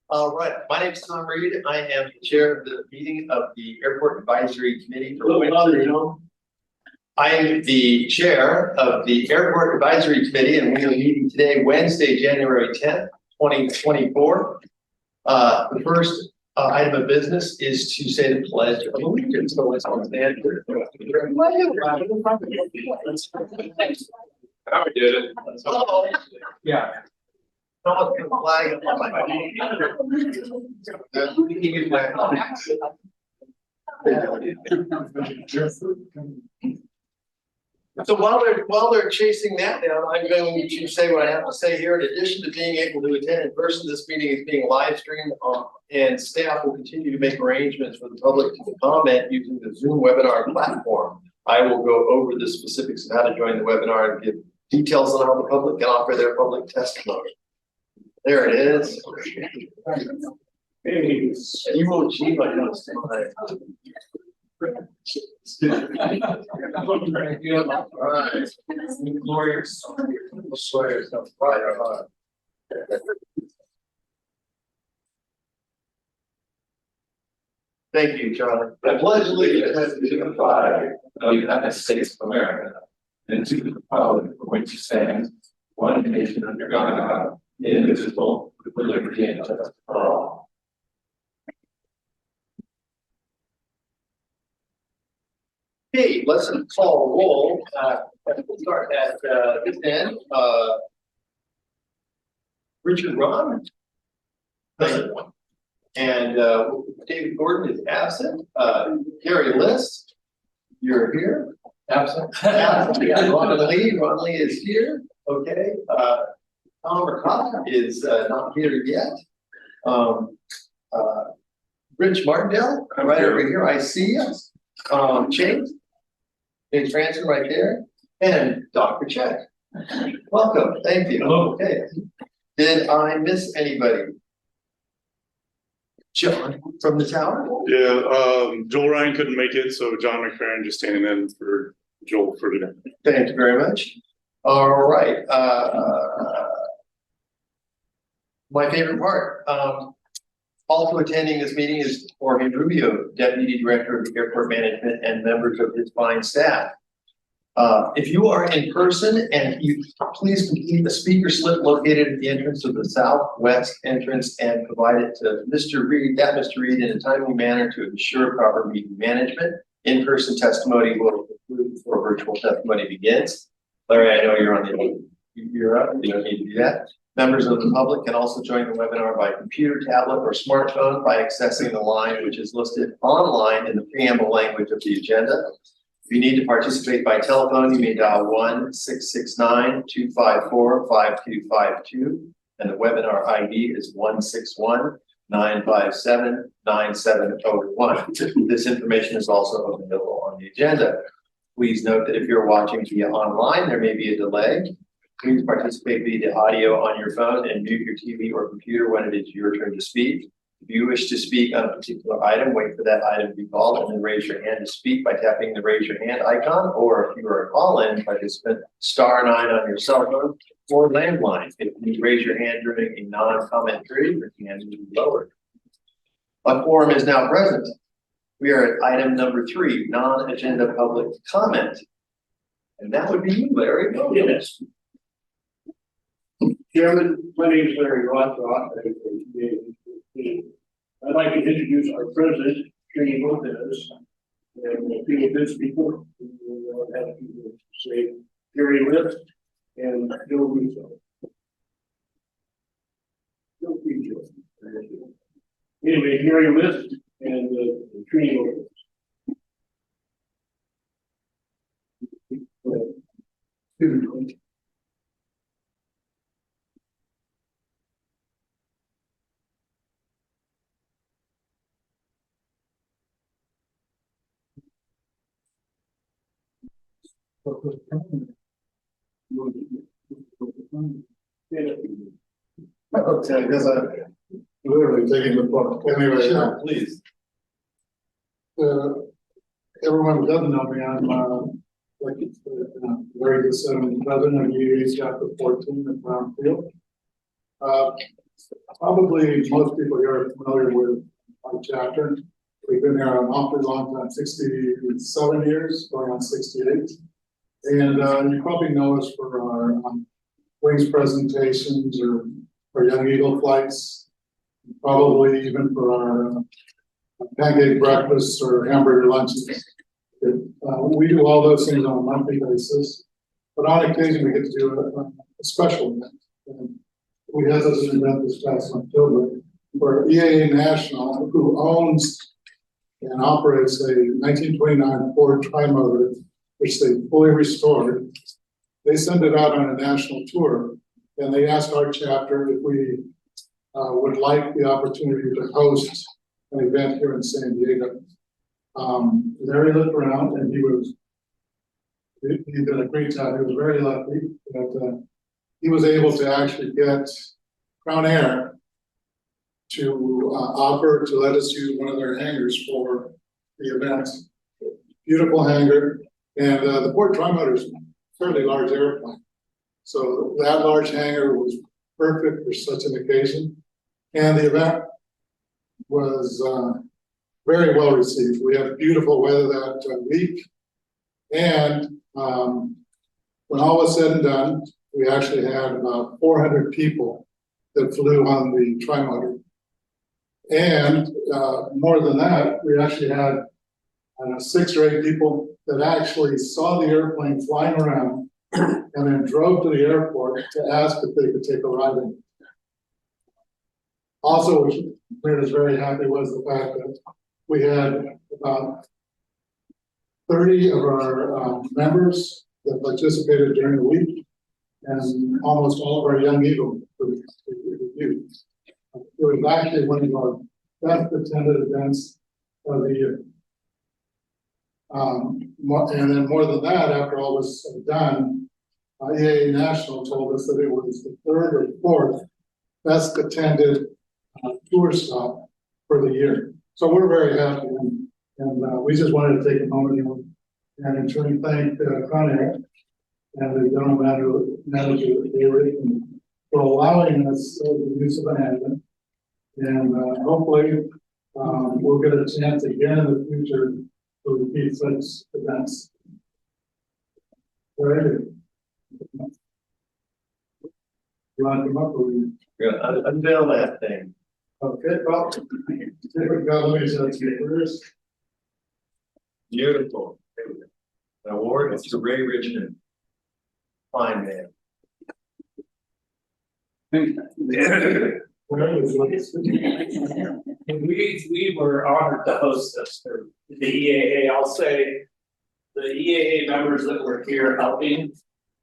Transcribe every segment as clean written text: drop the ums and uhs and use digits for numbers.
All right, my name is Tom Reed. I am the chair of the meeting of the Airport Advisory Committee for Wednesday. I am the chair of the Airport Advisory Committee, and we are meeting today, Wednesday, January 10th, 2024. The first item of business is to say the Pledge of Allegiance. So let's all stand for How we did it. Yeah. Flag. So while they're chasing that down, I'm going to say what I have to say here. In addition to being able to attend in person, this meeting is being live streamed, and staff will continue to make arrangements for the public to comment using the Zoom webinar platform. I will go over the specifics of how to join the webinar and give details on how the public can offer their public testimony. There it is. Hey, emoji, I know. All right. Glorious. Thank you, Charlie. I pledge allegiance to the flag of the United States of America and to the republic for which it stands, one nation under God, indivisible, with liberty and justice for all. Hey, let's call roll. We'll start at this end. Richard Ron. And David Gordon is absent. Gary List, you're here. Absent. Ron Lee is here. Okay. Tom Mercado is not here yet. Rich Martindale, right over here. I see you. James Franson right there, and Dr. Check. Welcome. Thank you. Hello. Okay. Did I miss anybody? John from the tower? Yeah, Joel Ryan couldn't make it, so John McFerrin just standing in for Joel for today. Thank you very much. All right. My favorite part. Also attending this meeting is Jorge Rubio, Deputy Director of the Airport Management, and members of his fine staff. If you are in person, and you please complete the speaker slip located at the entrance of the southwest entrance and provide it to Mr. Reed, in a timely manner to ensure proper meeting management. In-person testimony will conclude before virtual testimony begins. Larry, I know you're up. You don't need to do that. Members of the public can also join the webinar by computer, tablet, or smartphone by accessing the line which is listed online in the preamble language of the agenda. If you need to participate by telephone, you may dial 1-669-254-5252, and the webinar ID is 161-957-9701. This information is also available on the agenda. Please note that if you're watching via online, there may be a delay. Please participate via the audio on your phone and mute your TV or computer when it is your turn to speak. If you wish to speak on a particular item, wait for that item to be called and then raise your hand to speak by tapping the raise your hand icon, or if you are a call-in participant, *9 on your cell phone or landline. If you raise your hand during a non-comment period, your hand will be lowered. A quorum is now present. We are at item number 3, non-agenda public comment. And that would be you, Larry. Yes. Chairman, my name is Larry Roth. I'd like to introduce our president, Trini Lopez, and a few of his people. We'll have people say Gary Lift and Joe Russo. Anyway, Gary Lift and Trini Lopez. Okay, because I'm literally taking the phone. Anyway, please. Everyone who doesn't know me, I'm very good president of UA's chapter 14 at Brownfield. Probably most people here are familiar with our chapter. We've been here an awfully long time, 67 years, going on 68. And you probably know us for our wings presentations or Young Eagle flights, probably even for our pancake breakfasts or hamburger lunches. We do all those things on a monthly basis, but on occasion we get to do a special event. And we had this event this past October where EAA National, who owns and operates a 1929 Ford Trimotor, which they fully restored. They sent it out on a national tour, and they asked our chapter if we would like the opportunity to host an event here in San Diego. Larry looked around, and he did a great job. He was very lucky that he was able to actually get Crown Air to offer to let us use one of their hangars for the event. Beautiful hangar, and the Ford Trimotor is a fairly large airplane. So that large hangar was perfect for such an occasion. And the event was very well received. We had beautiful weather that week. And when all was said and done, we actually had about 400 people that flew on the Trimotor. And more than that, we actually had 6 or 8 people that actually saw the airplane flying around and then drove to the airport to ask if they could take a ride in. Also, which made us very happy was the fact that we had about 30 of our members that participated during the week, and almost all of our Young Eagle youth. It was actually one of our best attended events of the year. And then more than that, after all was done, EAA National told us that it was the 3rd or 4th best attended tour stop for the year. So we're very happy, and we just wanted to take a moment and in turn thank Crown Air and the general manager David for allowing us the use of the hangar. And hopefully we'll get a chance again in the future to repeat such events. Very good. You want to come up with me? Yeah, unveil that thing. Okay, well, different galleries that's first. Beautiful. An award is to Ray Richmond. Fine man. We were honored to host this for the EAA. I'll say the EAA members that were here helping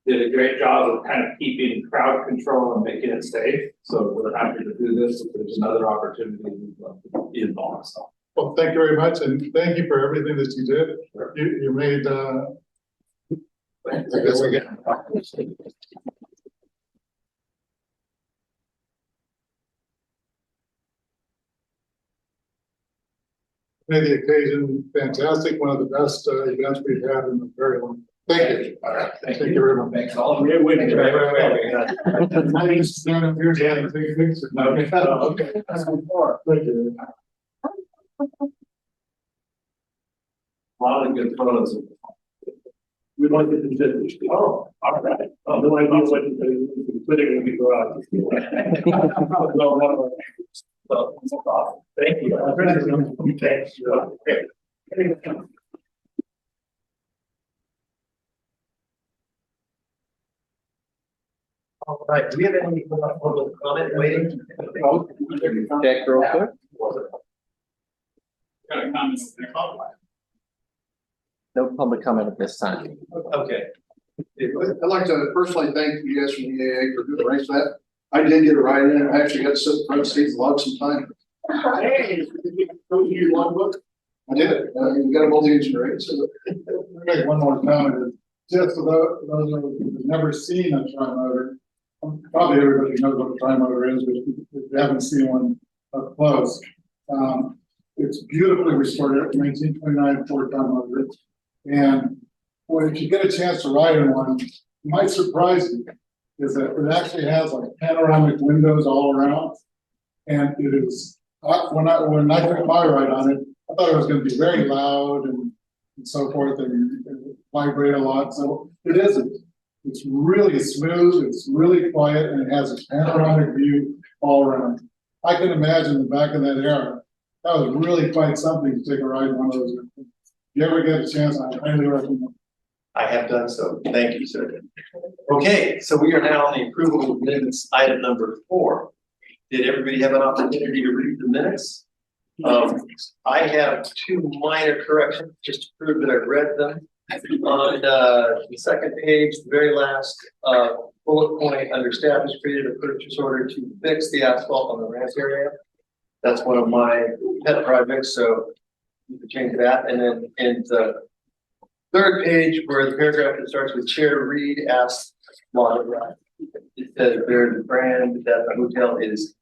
did a great job of kind of keeping crowd control and making it safe. So we're happy to do this. If there's another opportunity, we'd love to be involved. So. Well, thank you very much, and thank you for everything that you did. You made I guess we're getting. made the occasion fantastic, one of the best events we've had in a very long time. Thank you. All right, Thank you very much. Thanks all. Wait, My name's Stan, I'm here to take a picture. Okay. That's before. Thank you. A lot of good photos. We'd like to continue. Oh, all right. Oh, no idea what you're putting when we go out. Thank you. Thanks. All right, do we have any public comment waiting? Check real quick. Got a comment over there. No public comment at this time. Okay. I'd like to personally thank you guys from the EAA for doing the race that. I did get a ride in. I actually got to sit in front seat and log some time. Hey, you want book? I did. You got a multi-engine race. Make one more comment. Just for those who've never seen a Trimotor, probably everybody knows what a Trimotor is, but if you haven't seen one up close, it's beautifully restored 1929 Ford Trimotor. And well, if you get a chance to ride in one, it might surprise you, is that it actually has like panoramic windows all around. And it is, when I took my ride on it, I thought it was gonna be very loud and so forth and vibrate a lot, so it isn't. It's really smooth, it's really quiet, and it has a panoramic view all around. I can imagine the back of that era, that was really quite something to take a ride in one of those. If you ever get a chance, I highly recommend. I have done so. Thank you, sir. Okay, so we are now on the approval of minutes, item number 4. Did everybody have an opportunity to read the minutes? I have 2 minor corrections, just to prove that I've read them. On the second page, the very last bullet point under staff has created a purchase order to fix the asphalt on the ramp area. That's one of my pet projects, so you can change that. And then in the third page, where the paragraph that starts with Chair Reed asks, it says there's a brand that the hotel is,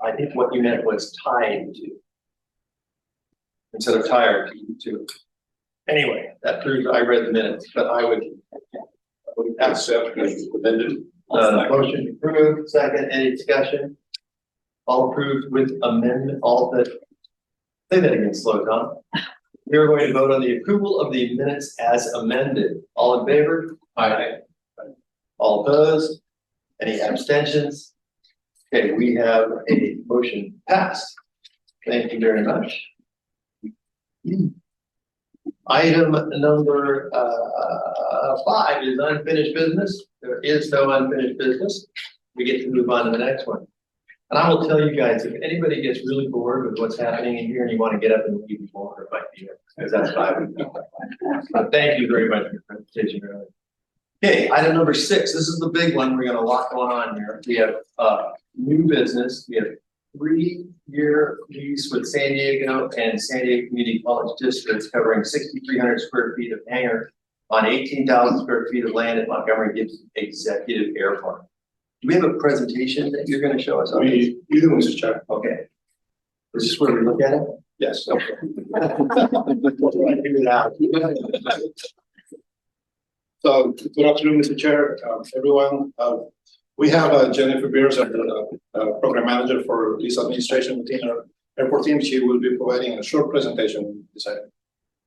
I think what you meant was tied to. Instead of tired to. Anyway, that proves I read the minutes, but I would accept as amended. Motion approved, second, any discussion? All approved with amendment, all that. Say that again, slow down. We're going to vote on the approval of the minutes as amended. All in favor? Aye. All opposed? Any abstentions? Okay, we have a motion passed. Thank you very much. Item number 5 is unfinished business. There is no unfinished business. We get to move on to the next one. And I will tell you guys, if anybody gets really bored with what's happening in here and you want to get up and leave more, it might be here, because that's what I would do. But thank you very much for your presentation earlier. Okay, item number 6. This is the big one. We got a lot going on here. We have new business. We have 3-year lease with San Diego and San Diego Community College Districts covering 6,300 square feet of hangar on 18,000 square feet of land at Montgomery Gibbs Executive Airport. Do we have a presentation that you're going to show us? We do, Mr. Chair. Okay. Is this where we look at it? Yes. Okay. Figure it out. So, good afternoon, Mr. Chair, everyone. We have Jennifer Beers, our program manager for lease administration within our airport team. She will be providing a short presentation this item.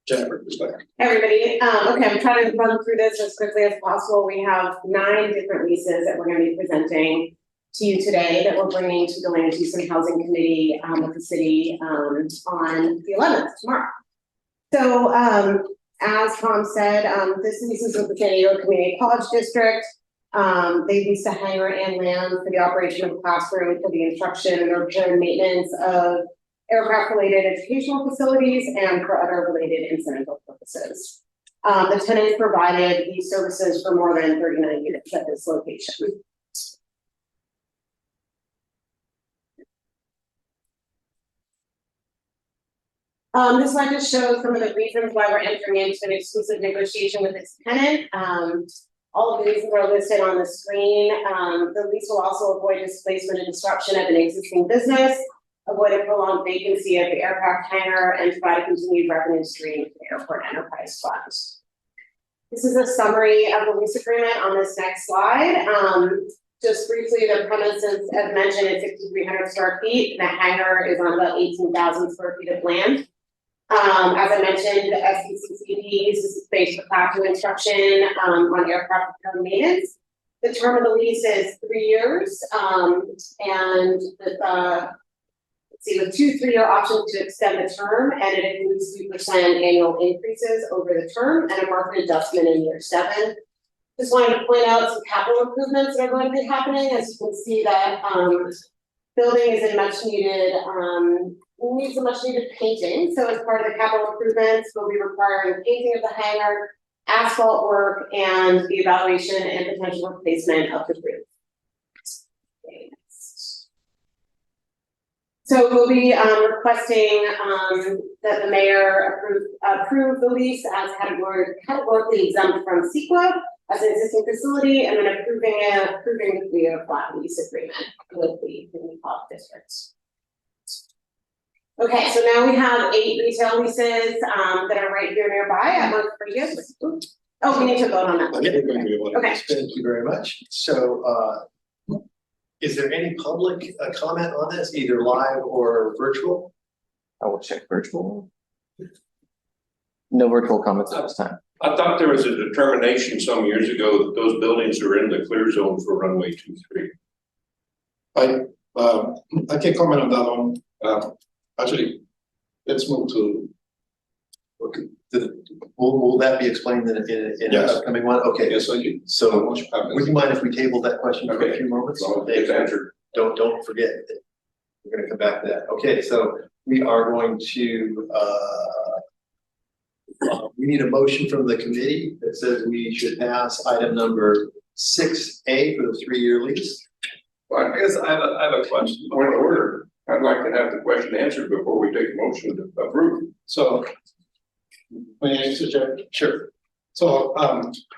Jennifer, please go ahead. Hey everybody, okay, I'm trying to run through this as quickly as possible. We have 9 different leases that we're going to be presenting to you today that we're bringing to the Land Use and Housing Committee with the city on the 11th, tomorrow. So as Tom said, this lease is with the San Diego Community College District. They leased a hangar and land for the operation of a classroom for the instruction and repair and maintenance of aircraft-related educational facilities and for other related incidental purposes. The tenants provided these services for more than 39 units at this location. This slide just shows some of the reasons why we're entering into an exclusive negotiation with this tenant. All of the reasons are listed on the screen. The lease will also avoid displacement and disruption of an existing business, avoid a prolonged vacancy of the aircraft hangar, and provide a continued revenue stream to the airport enterprise fund. This is a summary of the lease agreement on this next slide. Just briefly, the premises, as mentioned, is 6,300 square feet. The hangar is on about 18,000 square feet of land. As I mentioned, the SDCCD uses space for classroom instruction on aircraft repair and maintenance. The term of the lease is 3 years, and with 2 3-year options to extend the term, and it includes 3% annual increases over the term and a market adjustment in year 7. Just wanted to point out some capital improvements that are going to be happening. As you can see, that building is in much needed, needs a much needed painting. So as part of the capital improvements, we'll be requiring painting of the hangar, asphalt work, and the evaluation and potential replacement of the roof. Okay, next. So we'll be requesting that the mayor approve the lease as categorically exempt from CEQA as an existing facility, and then approving the flat lease agreement with the Community College District. Okay, so now we have 8 retail leases that are right here nearby at Montgomery Gibbs. Oh, we need to vote on that. Okay. Okay. Thank you very much. So Is there any public comment on this, either live or virtual? I will check virtual. No virtual comments at this time. I thought there was a determination some years ago that those buildings are in the clear zone for runway 23. I can comment on that one. Actually, let's move to. Okay, will that be explained in an Yes. upcoming one? Okay, Yes, so you. so Much happens. would you mind if we table that question for a Okay. few moments? So Thank it's you. answered. Don't forget, that we're gonna come back to that. Okay, so we are going to, we need a motion from the committee that says we should pass item number 6A for the 3-year lease. Well, I guess I have a question. Point of order. I'd like to have the question answered before we take a motion to approve. So. May I suggest? Sure. So,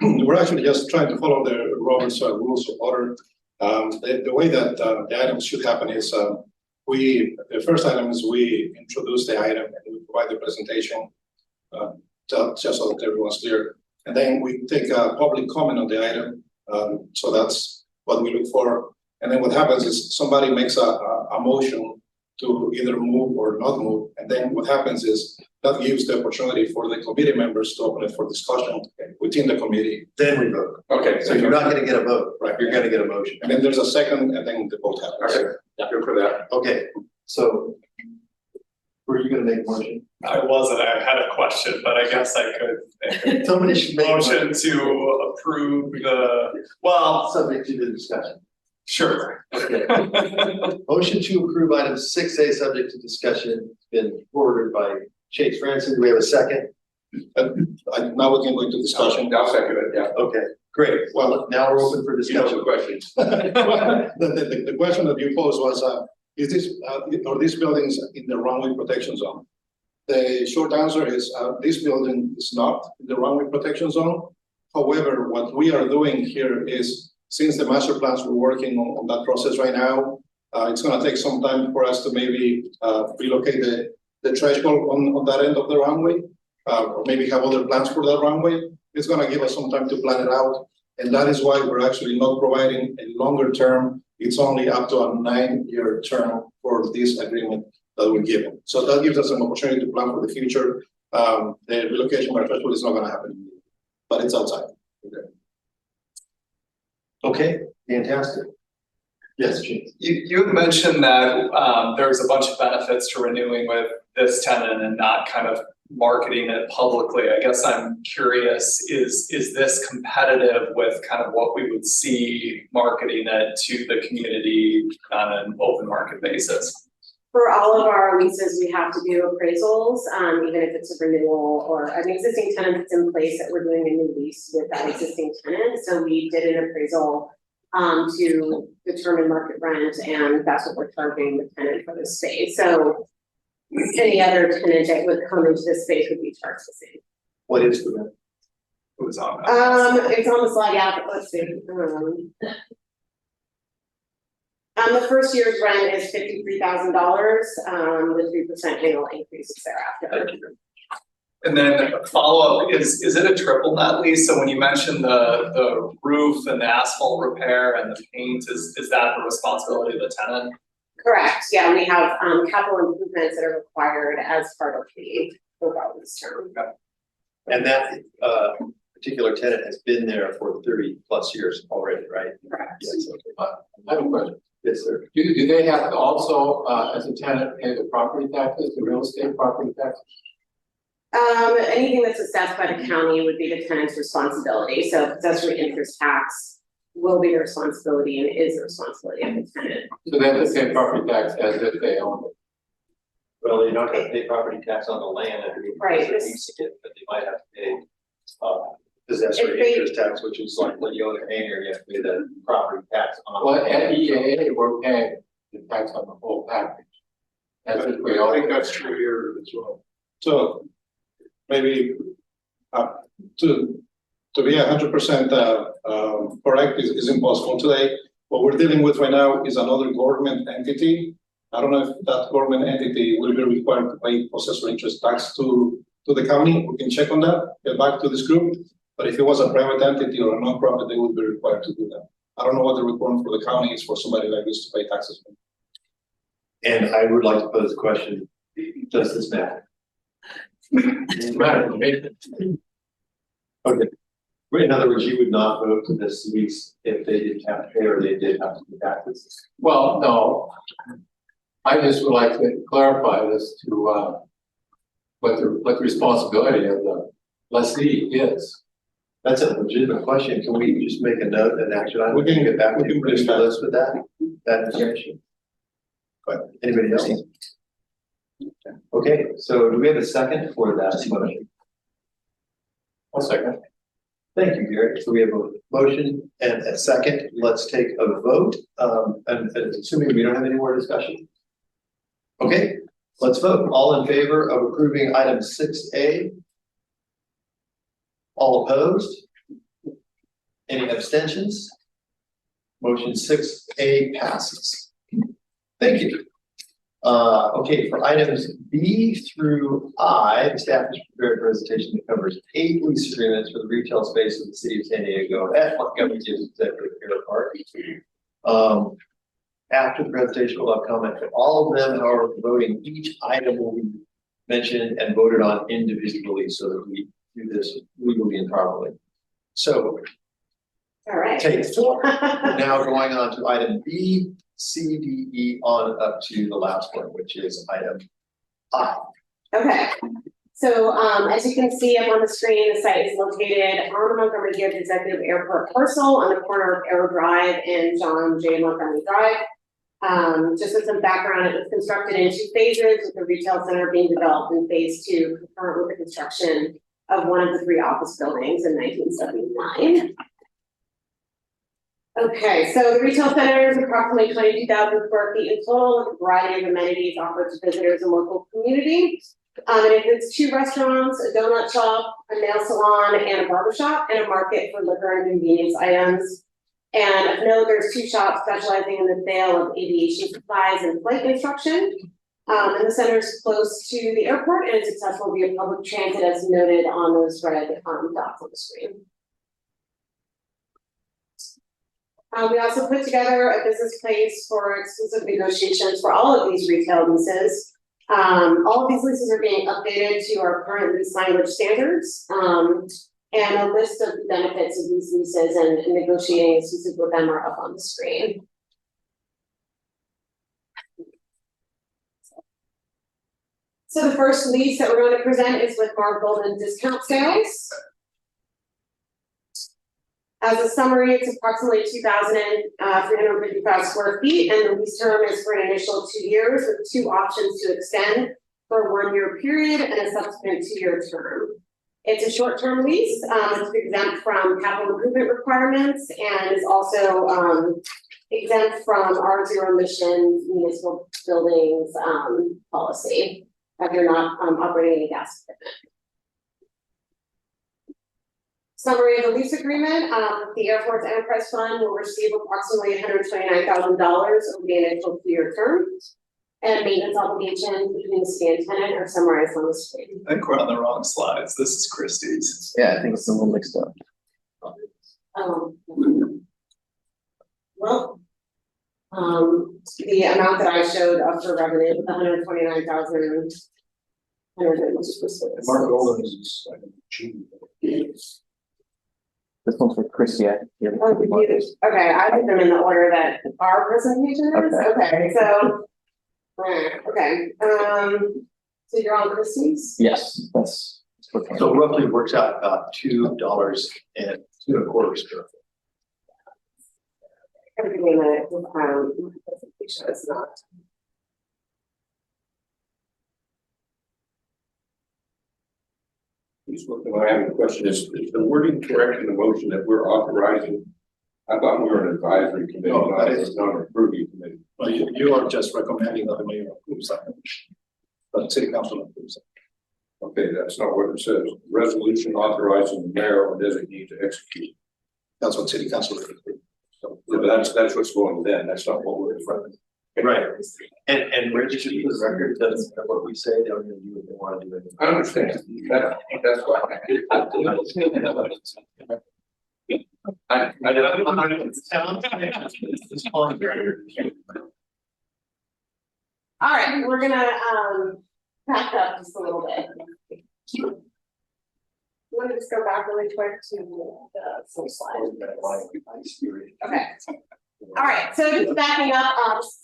we're actually just trying to follow the Robert's rules of order. The way that, the items should happen is, the first item is we introduce the item and we provide the presentation. Just so that everyone's clear, and then we take a public comment on the item, so that's what we look for. And then what happens is somebody makes a motion to either move or not move, and then what happens is that gives the opportunity for the committee members to open it for discussion within the committee. Then we vote. Okay, So you're not gonna get a vote, Right. You're gonna get a motion. And then there's a second, and then the vote happens. Okay, good for that. Okay, so were you gonna make a motion? I wasn't, I had a question, but I guess I could. Somebody should make a Motion to approve well, Subject to the discussion. sure. Okay. Motion to approve item 6A, subject to discussion, has been forwarded by Chase Francis. Do we have a second? Now we can go into discussion. I'll second it, yeah. Okay, great. Well, now we're open for You know discussion. the questions. The question that you posed was, is this, are these buildings in the runway protection zone? The short answer is, this building is not in the runway protection zone. However, what we are doing here is, since the master plans, we're working on that process right now. It's gonna take some time for us to maybe, relocate the threshold on that end of the runway. Or maybe have other plans for that runway. It's gonna give us some time to plan it out. And that is why we're actually not providing a longer term. It's only up to a 9-year term for this agreement that we're given. So that gives us an opportunity to plan for the future. The relocation by threshold is not gonna happen, but it's outside. Okay, fantastic. Yes, Chase. You had mentioned that there was a bunch of benefits to renewing with this tenant and not kind of marketing it publicly. I guess I'm curious, is this competitive with kind of what we would see marketing it to the community on an open market basis? For all of our leases, we have to do appraisals, even if it's a renewal or an existing tenant that's in place that we're doing a new lease with that existing tenant. So we did an appraisal to determine market rent, and that's what we're charging the tenant for the space. So any other tenant that would come into this space would be charged the same. What is the rent? It was on that. It's on the slide, yeah, but let's see. The first year's rent is $53,000 with 3% annual increases thereafter. And then a follow-up, is it a triple net lease? So when you mentioned the roof and the asphalt repair and the paint, is that the responsibility of the tenant? Correct, yeah, we have capital improvements that are required as part of the overall lease term. And that particular tenant has been there for 30+ years already, right? Correct. Yes, okay. I have a question. Yes, sir. Do they have to also, as a tenant, pay the property taxes, the real estate property taxes? Anything that's assessed by the county would be the tenant's responsibility, so accessory interest tax will be the responsibility and is the responsibility of the tenant. So they have to pay property tax as if they own it. Well, you're not gonna pay property tax on the land, I mean, Right. because they're leasing it, but they might have to pay possessory If they- interest tax, which is like when you own a hangar, you have to pay the property tax on. Well, at EAA, we're paying the tax on the whole package. As if we I own think it. that's true here as well. So maybe to be 100% correct is impossible today. What we're dealing with right now is another government entity. I don't know if that government entity will be required to pay possessory interest tax to the county. We can check on that, get back to this group. But if it was a private entity or a nonprofit, they would be required to do that. I don't know what the requirement for the county is for somebody like this to pay taxes. And I would like to pose the question, does this matter? Okay. In other words, you would not vote for this lease if they didn't have to pay or they did have to pay taxes? Well, no. I just would like to clarify this to, what the responsibility of the lessee is. That's a legitimate question. Can we just make a note and action item? We can- Get back to we can you, bring it back. list with that information. But anybody else? Okay, so do we have a second for that motion? I'll second. Thank you, Gary. So we have a motion and a second. Let's take a vote. And assuming we don't have any more discussion. Okay, let's vote. All in favor of approving item 6A? All opposed? Any abstentions? Motion 6A passes. Thank you. Okay, for items B through I, the staff has prepared a presentation that covers 8 lease agreements for the retail space of the city of San Diego at Montgomery Gibbs Executive Park. After the presentation, we'll have comment for all of them. However, voting each item will be mentioned and voted on individually so that we do this legally and properly. So All right. take 4. Now going on to item B, C, D, E, on up to the last one, which is item I. Okay, so as you can see up on the screen, the site is located on the Montgomery Gibbs Executive Airport parcel on the corner of Aero Drive and John J. Montgomery Drive. Just as some background, it was constructed in 2 phases, with the retail center being developed in phase 2, concurrent with the construction of one of the 3 office buildings in 1979. Okay, so the retail center is approximately 22,000 square feet in total, with a variety of amenities offered to visitors and local community. It includes 2 restaurants, a donut shop, a nail salon, and a barber shop, and a market for liquor and convenience items. And of note, there's 2 shops specializing in the sale of aviation supplies and flight instruction. And the center is close to the airport and is accessible via public transit, as noted on those red dots on the screen. We also put together a business place for exclusive negotiations for all of these retail leases. All of these leases are being updated to our current lease language standards. And a list of the benefits of these leases and negotiating exclusive with them are up on the screen. So the first lease that we're going to present is with Mark Golden Discount Sales. As a summary, it's approximately 2,355 square feet, and the lease term is for an initial 2 years with 2 options to extend for a 1-year period and a subsequent 2-year term. It's a short-term lease, it's exempt from capital improvement requirements and is also exempt from our zero emission municipal buildings policy if you're not operating a gas equipment. Summary of the lease agreement, the airport's enterprise fund will receive approximately $129,000 over the initial 2-year term. And maintenance obligations between the city and tenant are summarized on the screen. I think we're on the wrong slides. This is Christie's. Yeah, I think it's a little mixed up. Well, the amount that I showed up for revenue, the 129,000. Mark Golden is like cheap. This one's for Christie. Oh, confused. Okay, I put them in the order that our presentation is, okay, so. Okay, so you're on Christie's? Yes, that's. So roughly works out about $2 and 2.25 square feet. Everything in the presentation is not. I have a question, is the wording correct in the motion that we're authorizing? I thought we were an advisory committee, No, not that is- not an approving committee. Well, you are just recommending that the mayor approves that. But the city council approves it. Okay, that's not what it says. Resolution authorizing the mayor or designee to execute. That's what city council approves. So but that's what's going then. That's not what we're referring. Right. And register for the record, doesn't matter what we say, they're gonna do what they wanna do. I understand. That's why. I Alright, we're gonna back up just a little bit. Let me just go back really quick to the full slide. Okay. Alright, so just backing up,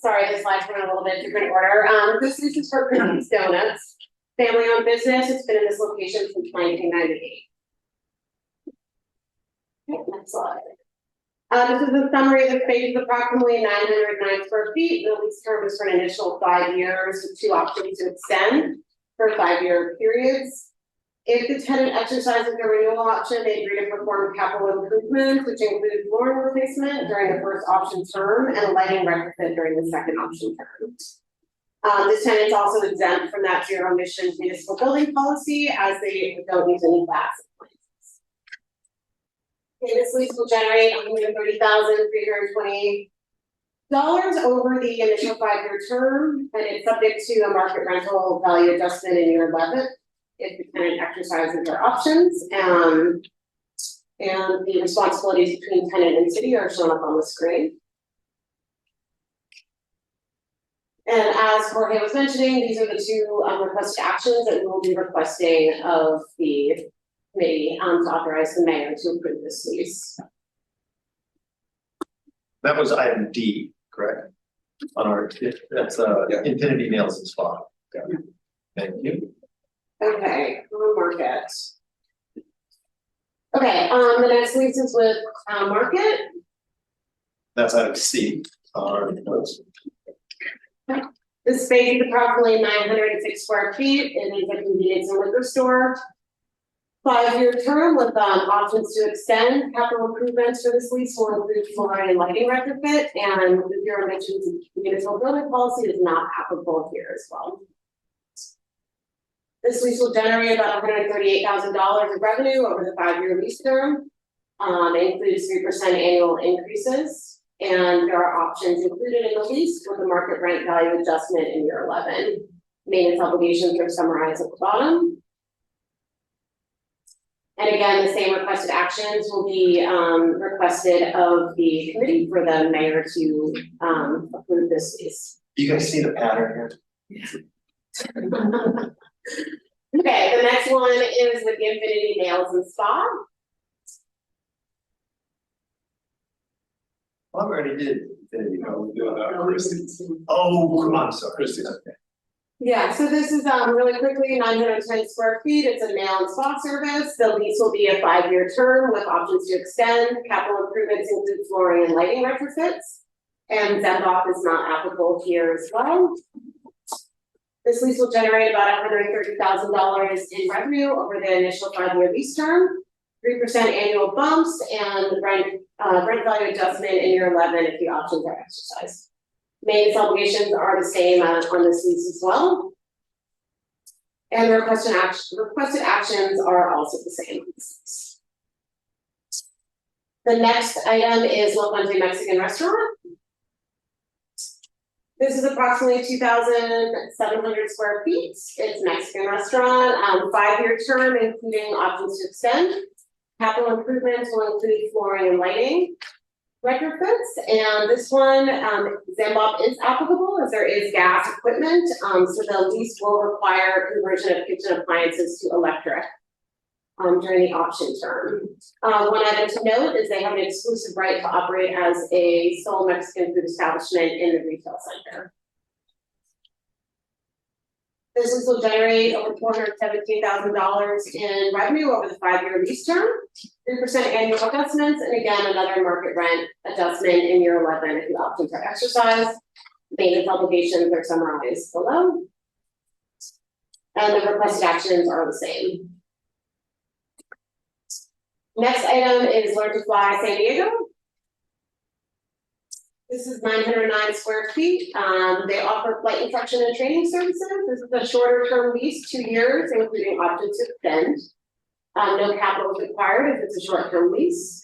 sorry, this slide's went a little bit different order. This is for Christie's Donuts. Family owned business, it's been in this location since 1998. Okay, next slide. This is a summary of the space is approximately 909 square feet. The lease term is for an initial 5 years with 2 options to extend for 5-year periods. If the tenant exercises their renewal option, they agree to perform capital improvements, which include flooring replacement during the first option term and a lighting retrofit during the second option term. This tenant is also exempt from that zero emission municipal building policy as they don't use any glass. Okay, this lease will generate $130,320 over the initial 5-year term, and it's subject to a market rental value adjustment in year 11 if the tenant exercises their options. And the responsibilities between tenant and city are shown up on the screen. And as Jorge was mentioning, these are the 2 requested actions that we will be requesting of the committee to authorize the mayor to approve this lease. That was item D, correct? On our, that's Infinity Nails and Spa. Okay. Thank you. Okay, Market. Okay, the next lease is with Market. That's item C on our notes. The space is approximately 906 square feet. It is a convenience and liquor store. 5-year term with options to extend. Capital improvements for this lease will include flooring and lighting retrofit, and the zero emissions municipal building policy is not applicable here as well. This lease will generate about $138,000 of revenue over the 5-year lease term. It includes 3% annual increases, and there are options included in the lease with a market rent value adjustment in year 11. Maintenance obligations are summarized at the bottom. And again, the same requested actions will be requested of the committee for the mayor to approve this lease. You guys see the pattern here? Okay, the next one is with Infinity Nails and Spa. Well, I already did Infinity. Christie's. Oh, I'm sorry. Christie's. Okay. Yeah, so this is really quickly 910 square feet. It's a nail and spa service. The lease will be a 5-year term with options to extend. Capital improvements include flooring and lighting retrofits. And Zenbach is not applicable here as well. This lease will generate about $130,000 in revenue over the initial 5-year lease term, 3% annual bumps, and rent value adjustment in year 11 if the options are exercised. Maintenance obligations are the same on this lease as well. And the requested actions are also the same. The next item is La Fuente Mexican Restaurant. This is approximately 2,700 square feet. It's a Mexican restaurant, 5-year term, including options to extend. Capital improvements will include flooring and lighting retrofits, and this one, Zenbach is applicable as there is gas equipment, so the lease will require conversion of kitchen appliances to electric during the option term. One item to note is they have an exclusive right to operate as a sole Mexican food establishment in the retail center. This will generate over $417,000 in revenue over the 5-year lease term, 3% annual adjustments, and again, another market rent adjustment in year 11 if the options are exercised. Maintenance obligations are summarized below. And the requested actions are the same. Next item is Learn to Fly San Diego. This is 909 square feet. They offer flight instruction and training services. This is a shorter term lease, 2 years, including options to extend. No capital is required if it's a short term lease.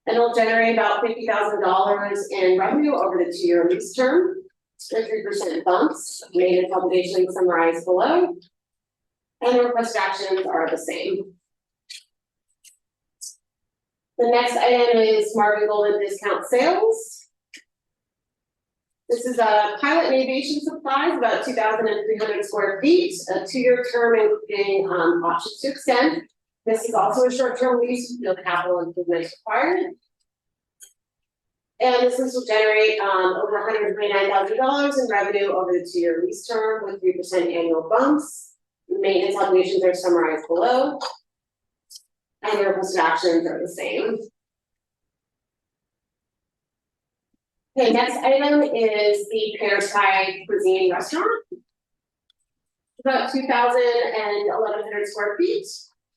And it'll generate about $50,000 in revenue over the 2-year lease term. 3% bumps, maintenance obligations summarized below. And the requested actions are the same. The next item is Marvin Golden Discount Sales. This is a pilot in aviation supplies, about 2,300 square feet, a 2-year term including options to extend. This is also a short-term lease, no capital improvements required. And this lease will generate over $129,000 in revenue over the 2-year lease term with 3% annual bumps. Maintenance obligations are summarized below. And the requested actions are the same. Okay, next item is the Paris Thai Cuisine Restaurant. About 2,000 and 1,100 square feet.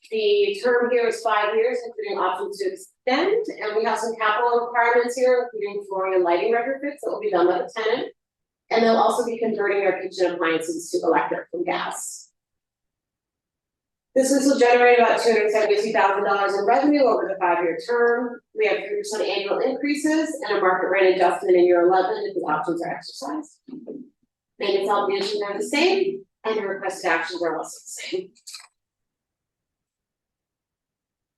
The term here is 5 years, including options to extend, and we have some capital requirements here, including flooring and lighting retrofits that will be done by the tenant. And they'll also be converting their kitchen appliances to electric from gas. This lease will generate about $272,000 in revenue over the 5-year term. We have 3% annual increases and a market rent adjustment in year 11 if the options are exercised. Maintenance obligations are the same, and the requested actions are also the same.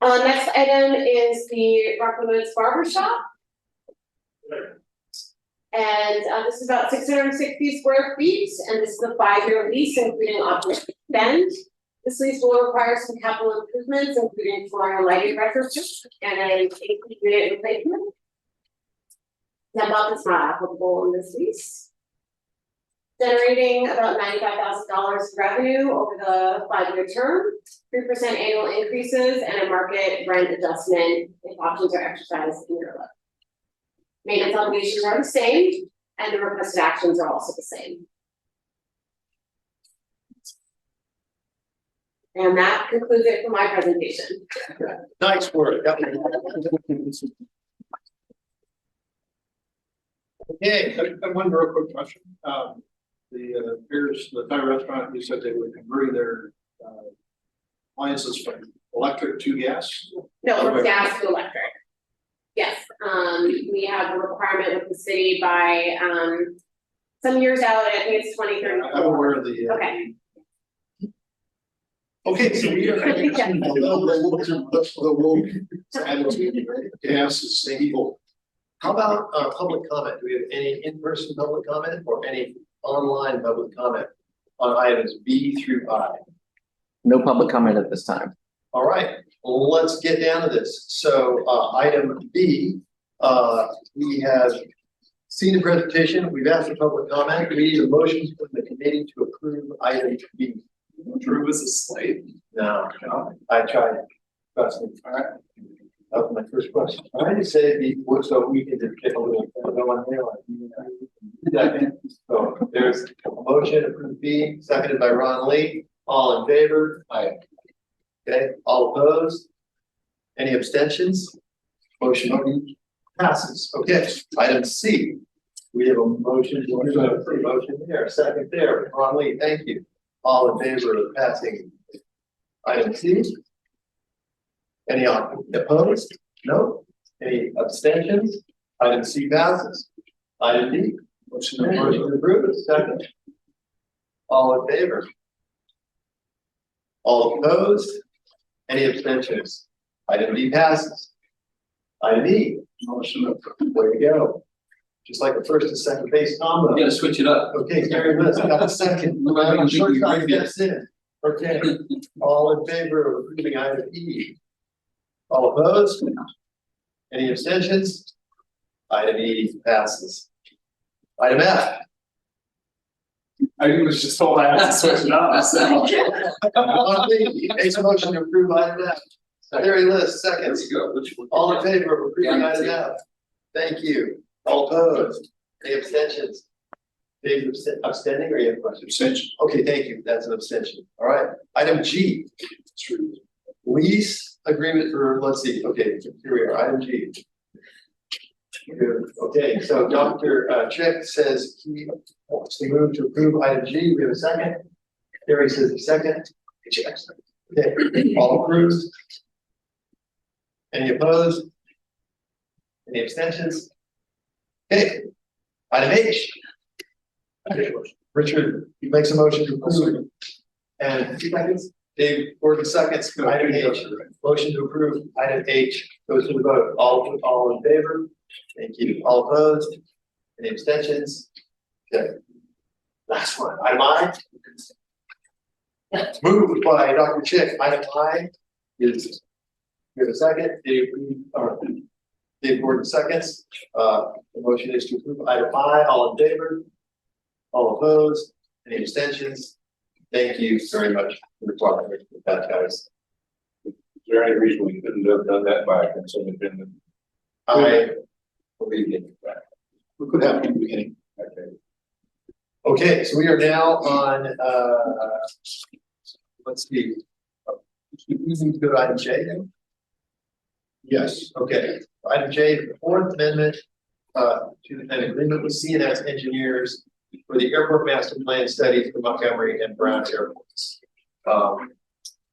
Next item is the Rockland Woods Barber Shop. And this is about 660 square feet, and this is a 5-year lease, including options to extend. This lease will require some capital improvements, including flooring and lighting retrofits and an AC unit replacement. That is not applicable in this lease. Generating about $95,000 in revenue over the 5-year term, 3% annual increases, and a market rent adjustment if options are exercised in year 11. Maintenance obligations are the same, and the requested actions are also the same. And that concludes it for my presentation. Nice work. Yep. Okay, I have one real quick question. The Thai restaurant, you said they were converting their appliances from electric to gas? No, from gas to electric. Yes, we have a requirement with the city by some years out, I think it's 2034. I'm aware of the. Okay. okay, so we are. Gas is stable. How about public comment? Do we have any in-person public comment or any online public comment on items B through I? No public comment at this time. All right, well, let's get down to this. So item B, we have seen the presentation. We've asked for public comment. We need a motion from the committee to approve item B. Drew was a slave. No, I tried. Trust me. All right. That was my first question. I had to say it before so we can just get a little. Second. So there's a motion to approve B, seconded by Ron Lee. All in favor? Aye. Okay, all opposed? Any abstentions? Motion passes. Okay, item C. We have a motion there, a second there. Ron Lee, thank you. All in favor of passing item C? Any opposed? No. Any abstentions? Item C passes. Item D. Motion approved, second. All in favor? All opposed? Any abstentions? Item D passes. Item E. Motion approved. There you go. Just like the first and second base combo. You gotta switch it up. Okay, Gary Liss got a second. Shortstop gets in. Okay, all in favor of approving item E? All opposed? Any abstentions? Item E passes. Item F. I was just told I had to switch it up, so. Makes a motion to approve item F. Gary Liss, seconds. All in favor of approving item F? Thank you. All opposed? Any abstentions? David abstaining or you have a question? Abstention. Okay, thank you. That's an abstention. All right. Item G. Lease agreement for, let's see. Okay, here we are. Item G. Good. Okay, so Dr. Chick says he wants to move to approve item G. We have a second. Gary says a second. Okay, all approved. Any opposed? Any abstentions? Okay, item H. Richard, he makes a motion to approve. And 2 seconds. Dave Gordon seconds, item H, motion to approve, item H, goes to the vote, all in favor? Thank you, all opposed? Any abstentions? Okay. Last one, item I. Moved by Dr. Chick, item I is, give a second, Dave Gordon seconds, the motion is to approve item I, all in favor? All opposed? Any abstentions? Thank you very much for the talk with that, guys. Is there any reason we couldn't have done that by consent agenda? I believe you. We could have in the beginning. Okay, so we are now on, let's see. We need to go to item J then? Yes. Okay, item J, the fourth amendment, to an agreement with CNS engineers for the airport master plan study for Montgomery and Brown airports.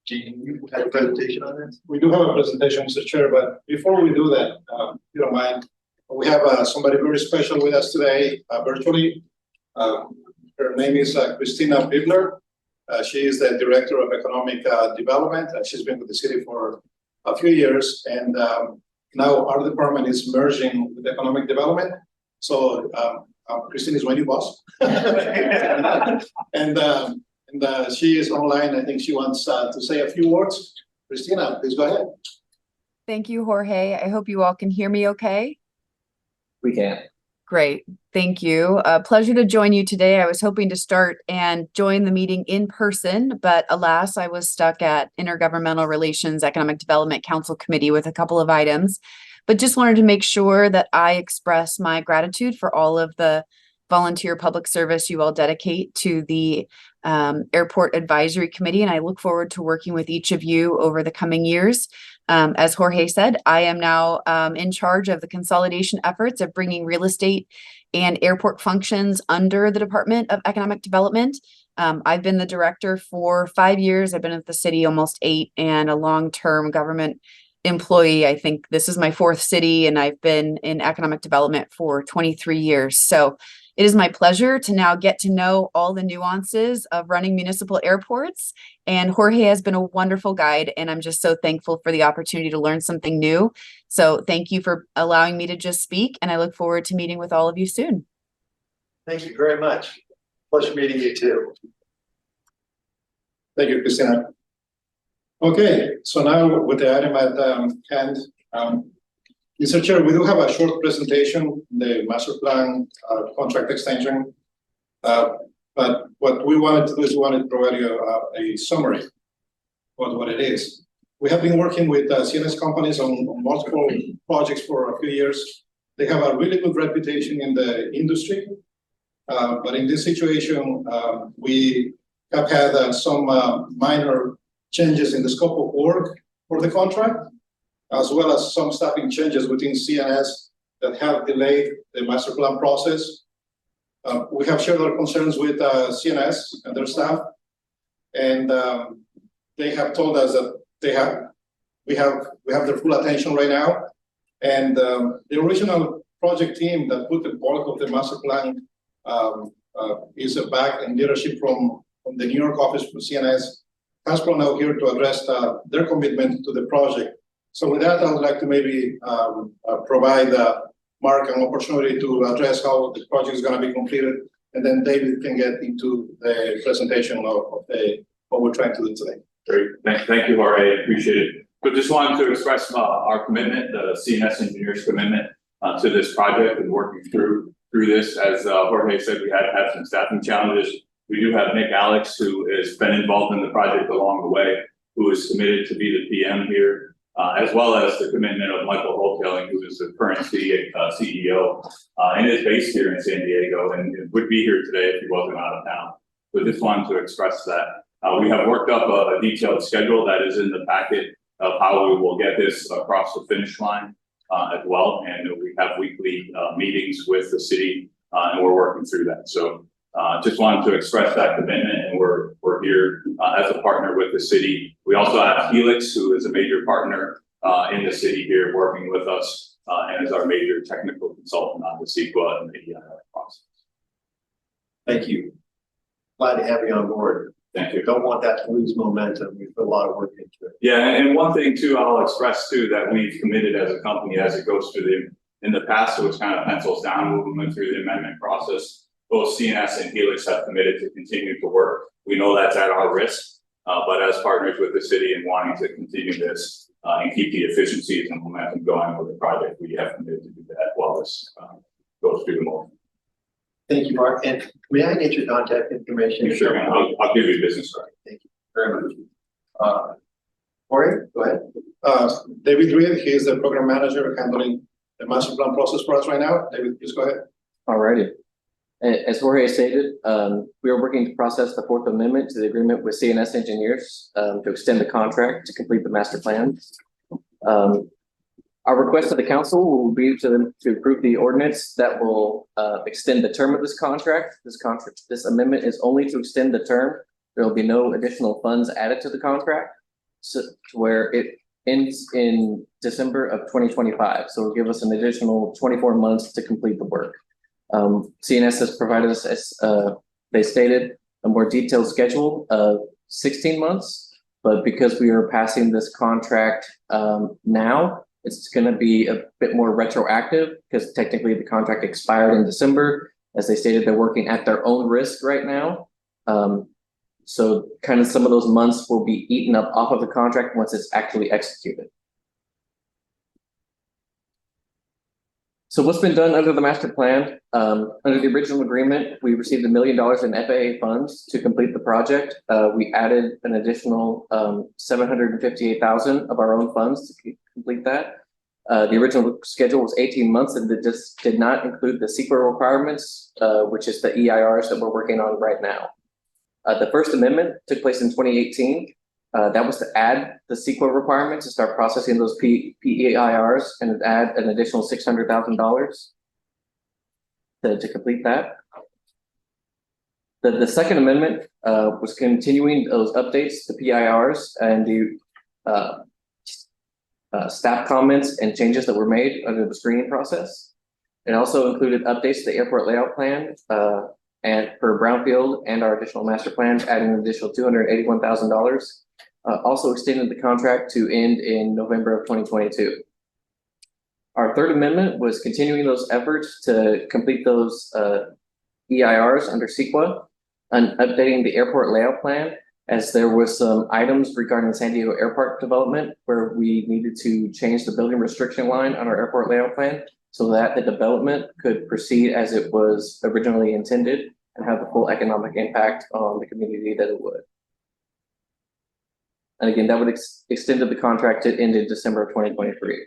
Gene, you had a presentation on this? We do have a presentation, Mr. Chair, but before we do that, if you don't mind, we have somebody very special with us today, virtually. Her name is Christina Bibler. She is the Director of Economic Development, and she's been with the city for a few years. And now our department is merging with economic development. So Christine is my new boss. And she is online. I think she wants to say a few words. Christina, please go ahead. Thank you, Jorge. I hope you all can hear me okay. We can. Great. Thank you. Pleasure to join you today. I was hoping to start and join the meeting in person, but alas, I was stuck at Intergovernmental Relations Economic Development Council Committee with a couple of items, but just wanted to make sure that I express my gratitude for all of the volunteer public service you all dedicate to the Airport Advisory Committee, and I look forward to working with each of you over the coming years. As Jorge said, I am now in charge of the consolidation efforts of bringing real estate and airport functions under the Department of Economic Development. I've been the director for 5 years. I've been at the city almost 8, and a long-term government employee. I think this is my 4th city, and I've been in economic development for 23 years. So it is my pleasure to now get to know all the nuances of running municipal airports. And Jorge has been a wonderful guide, and I'm just so thankful for the opportunity to learn something new. So thank you for allowing me to just speak, and I look forward to meeting with all of you soon. Thank you very much. Pleasure meeting you too. Thank you, Christina. Okay, so now with the item at hand, Mr. Chair, we do have a short presentation, the master plan contract extension. But what we wanted to do is we wanted to provide you a summary of what it is. We have been working with CNS companies on multiple projects for a few years. They have a really good reputation in the industry. But in this situation, we have had some minor changes in the scope of work for the contract, as well as some staffing changes within CNS that have delayed the master plan process. We have shared our concerns with CNS and their staff, and they have told us that we have their full attention right now. And the original project team that put the bulk of the master plan is back in leadership from the New York office for CNS, has flown out here to address their commitment to the project. So with that, I would like to maybe provide Mark an opportunity to address how the project is going to be completed, and then David can get into the presentation of what we're trying to do today. Great, thank you, Jorge, appreciate it. But just wanted to express our commitment, the CNS engineers' commitment to this project and working through this. As Jorge said, we had some staffing challenges. We do have Nick Alex, who has been involved in the project along the way, who is committed to be the PM here, as well as the commitment of Michael Holtailing, who is the current CEO and is based here in San Diego and would be here today if he wasn't out of town. So just wanted to express that. We have worked up a detailed schedule that is in the packet of how we will get this across the finish line as well. And we have weekly meetings with the city and we're working through that. So just wanted to express that commitment, and we're here as a partner with the city. We also have Helix, who is a major partner in the city here, working with us and is our major technical consultant on the CEQA and the process. Thank you. Glad to have you on board. Thank you. Don't want that to lose momentum. We put a lot of work into it. Yeah, and one thing too, I'll express too, that we've committed as a company as it goes through in the past, so it's kind of pencils down, moving through the amendment process. Both CNS and Helix have committed to continue to work. We know that's at our risk, but as partners with the city and wanting to continue this and keep the efficiencies and momentum going with the project, we have committed to do that while this goes through the motion. Thank you, Mark. And may I get your contact information? Sure, and I'll give you a business card. Thank you very much. Jorge, go ahead. David Reed, he is the program manager handling the master plan process for us right now. David, please go ahead. Alrighty. As Jorge stated, we are working to process the Fourth Amendment to the agreement with CNS Engineers to extend the contract to complete the master plan. Our request to the council will be to approve the ordinance that will extend the term of this contract. This amendment is only to extend the term. There will be no additional funds added to the contract, so to where it ends in December of 2025. So it'll give us an additional 24 months to complete the work. CNS has provided us, as they stated, a more detailed schedule of 16 months, but because we are passing this contract now, it's going to be a bit more retroactive because technically the contract expired in December. As they stated, they're working at their own risk right now. So kind of some of those months will be eaten up off of the contract once it's actually executed. So what's been done under the master plan? Under the original agreement, we received $1 million in FAA funds to complete the project. We added an additional $758,000 of our own funds to complete that. The original schedule was 18 months, and it just did not include the CEQA requirements, which is the EIRs that we're working on right now. The First Amendment took place in 2018. That was to add the CEQA requirements to start processing those PEIRs and add an additional $600,000 to complete that. The Second Amendment was continuing those updates to PIRs and the staff comments and changes that were made under the screening process. It also included updates to the airport layout plan and for Brownfield and our additional master plans, adding an additional $281,000. Also extended the contract to end in November of 2022. Our Third Amendment was continuing those efforts to complete those EIRs under CEQA and updating the airport layout plan, as there was some items regarding San Diego Airport development where we needed to change the building restriction line on our airport layout plan so that the development could proceed as it was originally intended and have the full economic impact on the community that it would. And again, that would extend the contract to end in December of 2023.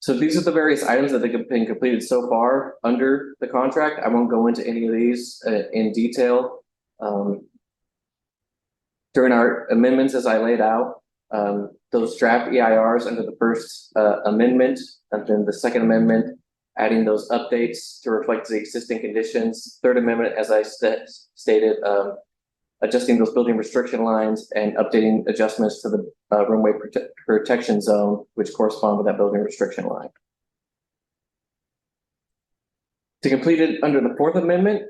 So these are the various items that have been completed so far under the contract. I won't go into any of these in detail. During our amendments, as I laid out, those draft EIRs under the First Amendment, and then the Second Amendment, adding those updates to reflect the existing conditions. Third Amendment, as I stated, adjusting those building restriction lines and updating adjustments to the runway protection zone, which correspond with that building restriction line. To complete it under the Fourth Amendment,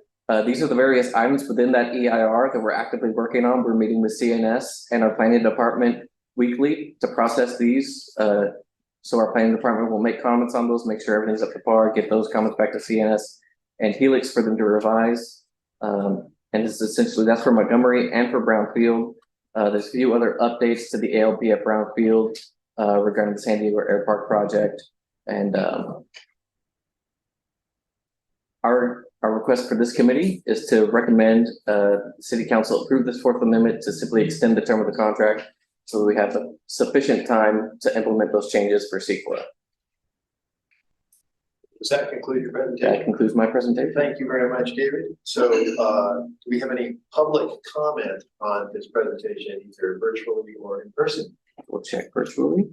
these are the various items within that EIR that we're actively working on. We're meeting with CNS and our planning department weekly to process these. So our planning department will make comments on those, make sure everything's up to par, get those comments back to CNS and Helix for them to revise. And this is essentially, that's for Montgomery and for Brownfield. There's a few other updates to the ALP at Brownfield regarding the San Diego Air Park project. And our request for this committee is to recommend the City Council approve this Fourth Amendment to simply extend the term of the contract so that we have sufficient time to implement those changes for CEQA. Does that conclude your presentation? That concludes my presentation. Thank you very much, David. So do we have any public comment on this presentation, either virtually or in person? We'll check virtually.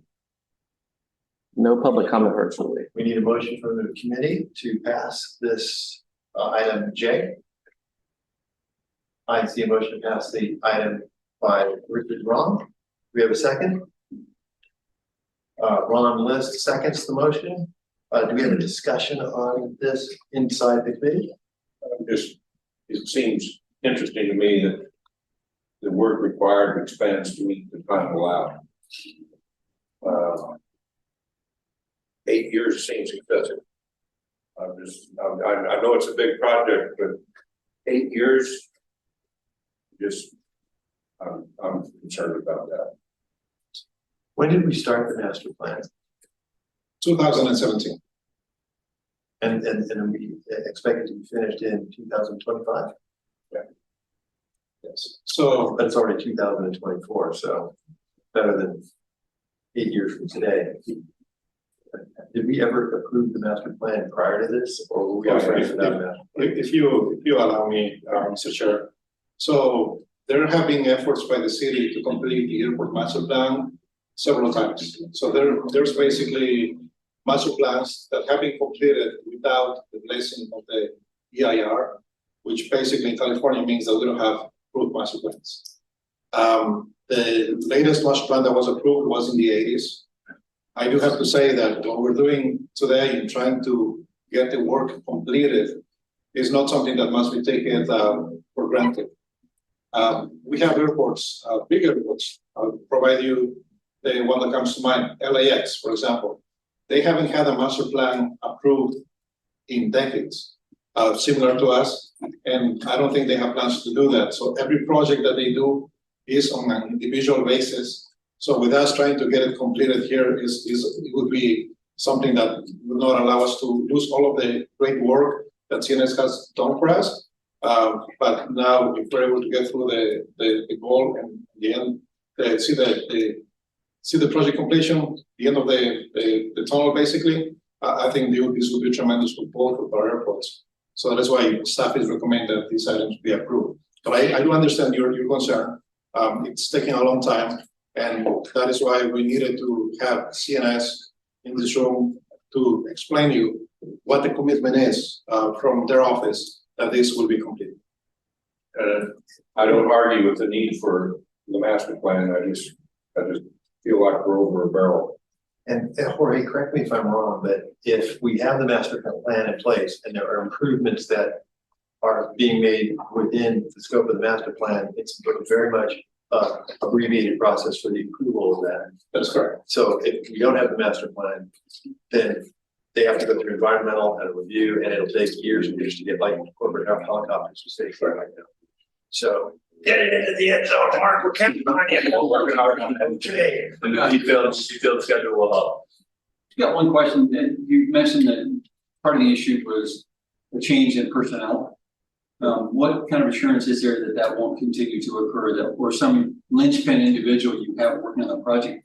No public comment virtually. We need a motion from the committee to pass this item J. I see a motion to pass the item by Richard Ron. We have a second. Ron List seconds the motion. Do we have a discussion on this inside the committee? It seems interesting to me that the work required expands to meet the time allowed. 8 years seems excessive. I know it's a big project, but 8 years, I'm concerned about that. When did we start the master plan? 2017. And we expect it to be finished in 2025? Yes. So But it's already 2024, so better than 8 years from today. Did we ever approve the master plan prior to this, or were we operating without a master? if you allow me, Mr. Chair. So there have been efforts by the city to complete the airport master plan several times. So there's basically master plans that have been completed without the blessing of the EIR, which basically in California means that we don't have approved master plans. The latest master plan that was approved was in the 80s. I do have to say that what we're doing today in trying to get the work completed is not something that must be taken for granted. We have airports, big airports. I'll provide you the one that comes to mind, LAX, for example. They haven't had a master plan approved in decades, similar to us, and I don't think they have plans to do that. So every project that they do is on an individual basis. So with us trying to get it completed here it would be something that would not allow us to lose all of the great work that CNS has done for us. But now if we're able to get through the goal and the end, see the project completion, the end of the tunnel basically, I think this would be tremendous for both of our airports. So that is why staff is recommending that these items be approved. But I do understand your concern. It's taking a long time, and that is why we needed to have CNS in this room to explain you what the commitment is from their office that this will be completed. I don't argue with the need for the master plan. I just feel like we're over a barrel. And Jorge, correct me if I'm wrong, but if we have the master plan in place and there are improvements that are being made within the scope of the master plan, it's very much abbreviated process for the approval of that. That's correct. So if we don't have the master plan, then they have to go through environmental and a review, and it'll take years and years to get like corporate helicopters to stay clear right now. So get it into the end zone, Mark. We're counting on you. We're working hard on that today. And the detailed schedule will help. Got one question, and you mentioned that part of the issue was a change in personnel. What kind of assurance is there that won't continue to occur, that or some linchpin individual you have working on the project,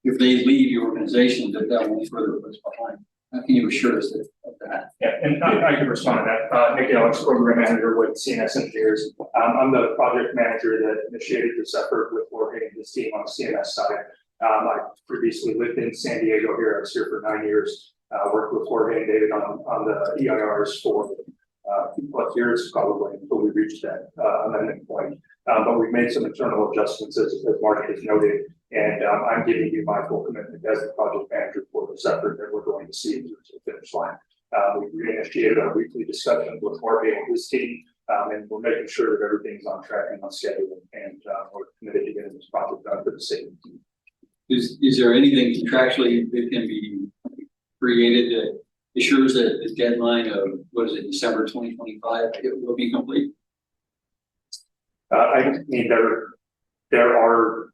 if they leave your organization, that won't further put us behind? How can you assure us of that? Yeah, and I can respond to that. Nick Alex, program manager with CNS Engineers. I'm the project manager that initiated this effort with Jorge and his team on the CNS side. I previously lived in San Diego here. I was here for 9 years. Worked with Jorge and David on the EIRs for 2+ years, probably, until we reached that amendment point. But we've made some internal adjustments, as Mark has noted, and I'm giving you my full commitment as the project manager for this effort that we're going to see through to the finish line. We reinitiated our weekly discussion with Jorge and his team, and we're making sure that everything's on track and on schedule, and we're committed to getting this project done for the city. Is there anything contractually that can be created that assures that the deadline of, December 2025, it will be complete? I mean, there are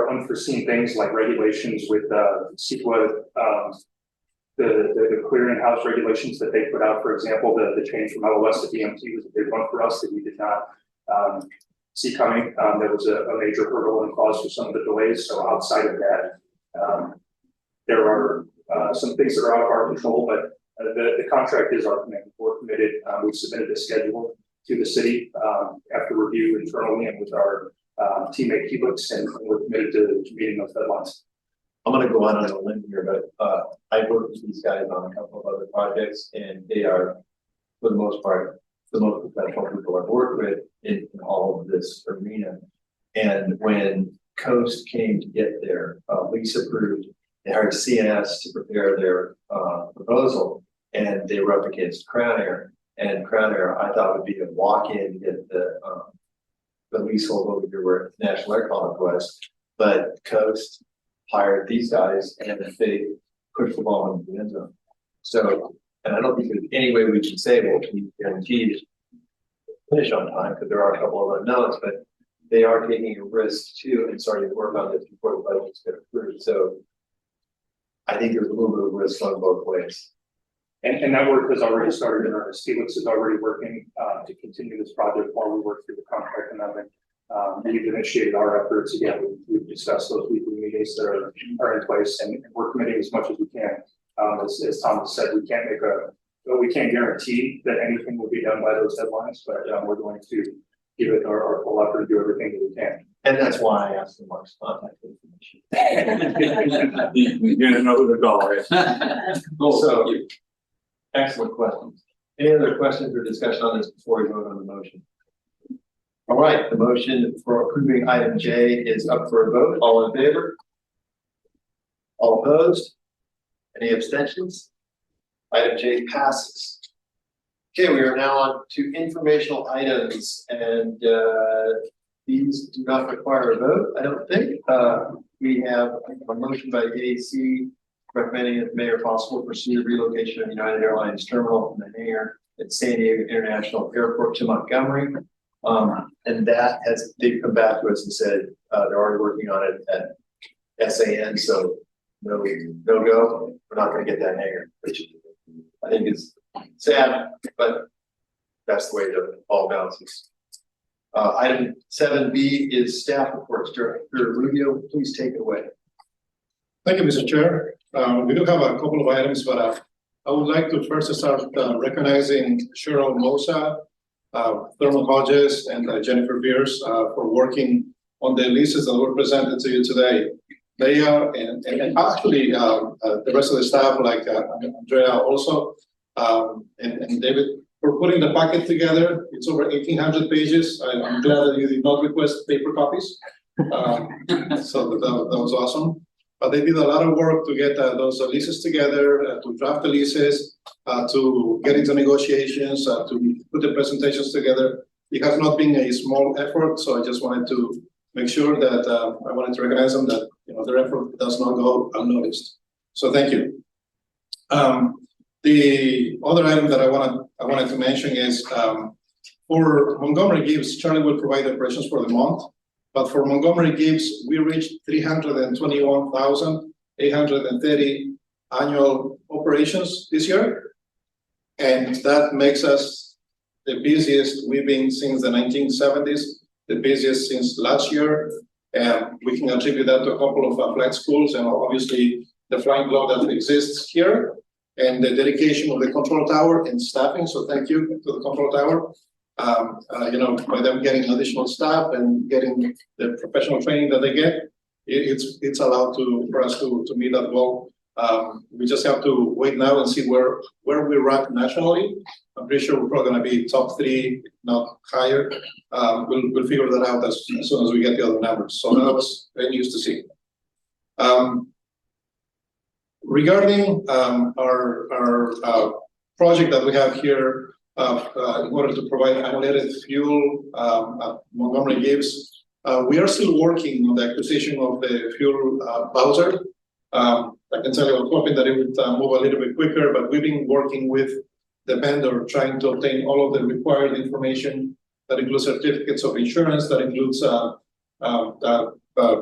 unforeseen things like regulations with CEQA, the clearinghouse regulations that they put out. For example, the change from LOS to DMT was a big one for us that we did not see coming. There was a major hurdle and cause for some of the delays. So outside of that, there are some things that are out of our control, but the contract is our commitment. We're committed. We've submitted a schedule to the city after review internally and with our teammate Helix, and we're committed to meeting those deadlines. I'm going to go on a limb here, but I worked with these guys on a couple of other projects, and they are, for the most part, the most professional people I've worked with in all of this arena. And when Coast came to get their lease approved, they hired CNS to prepare their proposal, and they were up against Crown Air. And Crown Air, I thought would be a walk-in to get the leasehold over here where National Air College was. But Coast hired these guys and they pushed the ball into the end zone. So, and I don't think there's any way we can say, well, we guaranteed finish on time, because there are a couple of unknowns, but they are taking a risk too and starting to work on this before the budget's get approved. So I think there's a little bit of risk on both ways. And that work has already started in earnest. Felix is already working to continue this project while we work through the contract amendment. We've initiated our efforts. Again, we've discussed those weekly meetings that are in place, and we're committing as much as we can. As Thomas said, we can't guarantee that anything will be done by those deadlines, but we're going to give it our full effort to do everything that we can. And that's why I asked for Mark's contact information. You're gonna know who to call, right? So, excellent questions. Any other questions or discussion on this before we vote on the motion? All right, the motion for approving item J is up for a vote. All in favor? All opposed? Any abstentions? Item J passes. Okay, we are now on to informational items, and these do not require a vote, I don't think. We have a motion by AAC recommending that the mayor possible pursue relocation of United Airlines terminal from the hangar at San Diego International Airport to Montgomery. And that has, they've come back to us and said they're already working on it at SAN, so no go. We're not going to get that hangar, which I think is sad, but that's the way it all bounces. Item 7B is staff reports. Director Rubio, please take it away. Thank you, Mr. Chair. We do have a couple of items, but I would like to first start recognizing Cheryl Mosa, Thurman Hodges, and Jennifer Beers for working on the leases that were presented to you today. They are, and actually the rest of the staff, like Andrea also, and David, for putting the packet together. It's over 1,800 pages. I'm glad that you did not request paper copies. So that was awesome. But they did a lot of work to get those leases together, to draft the leases, to get into negotiations, to put the presentations together. It has not been a small effort, so I just wanted to make sure that I wanted to recognize them, that their effort does not go unnoticed. So thank you. The other item that I wanted to mention is for Montgomery Gibbs, Charlie will provide operations for the month. But for Montgomery Gibbs, we reached 321,830 annual operations this year. And that makes us the busiest we've been since the 1970s, the busiest since last year. And we can attribute that to a couple of flight schools and obviously the flying club that exists here and the dedication of the control tower and staffing. So thank you to the control tower. By them getting additional staff and getting the professional training that they get, it's allowed for us to meet that goal. We just have to wait now and see where we rank nationally. I'm pretty sure we're probably going to be top 3, not higher. We'll figure that out as soon as we get the other numbers. So that was very news to see. Regarding our project that we have here, in order to provide unleaded fuel at Montgomery Gibbs, we are still working on the acquisition of the fuel Bowser. I can tell you, I was hoping that it would move a little bit quicker, but we've been working with the vendor trying to obtain all of the required information. That includes certificates of insurance, that includes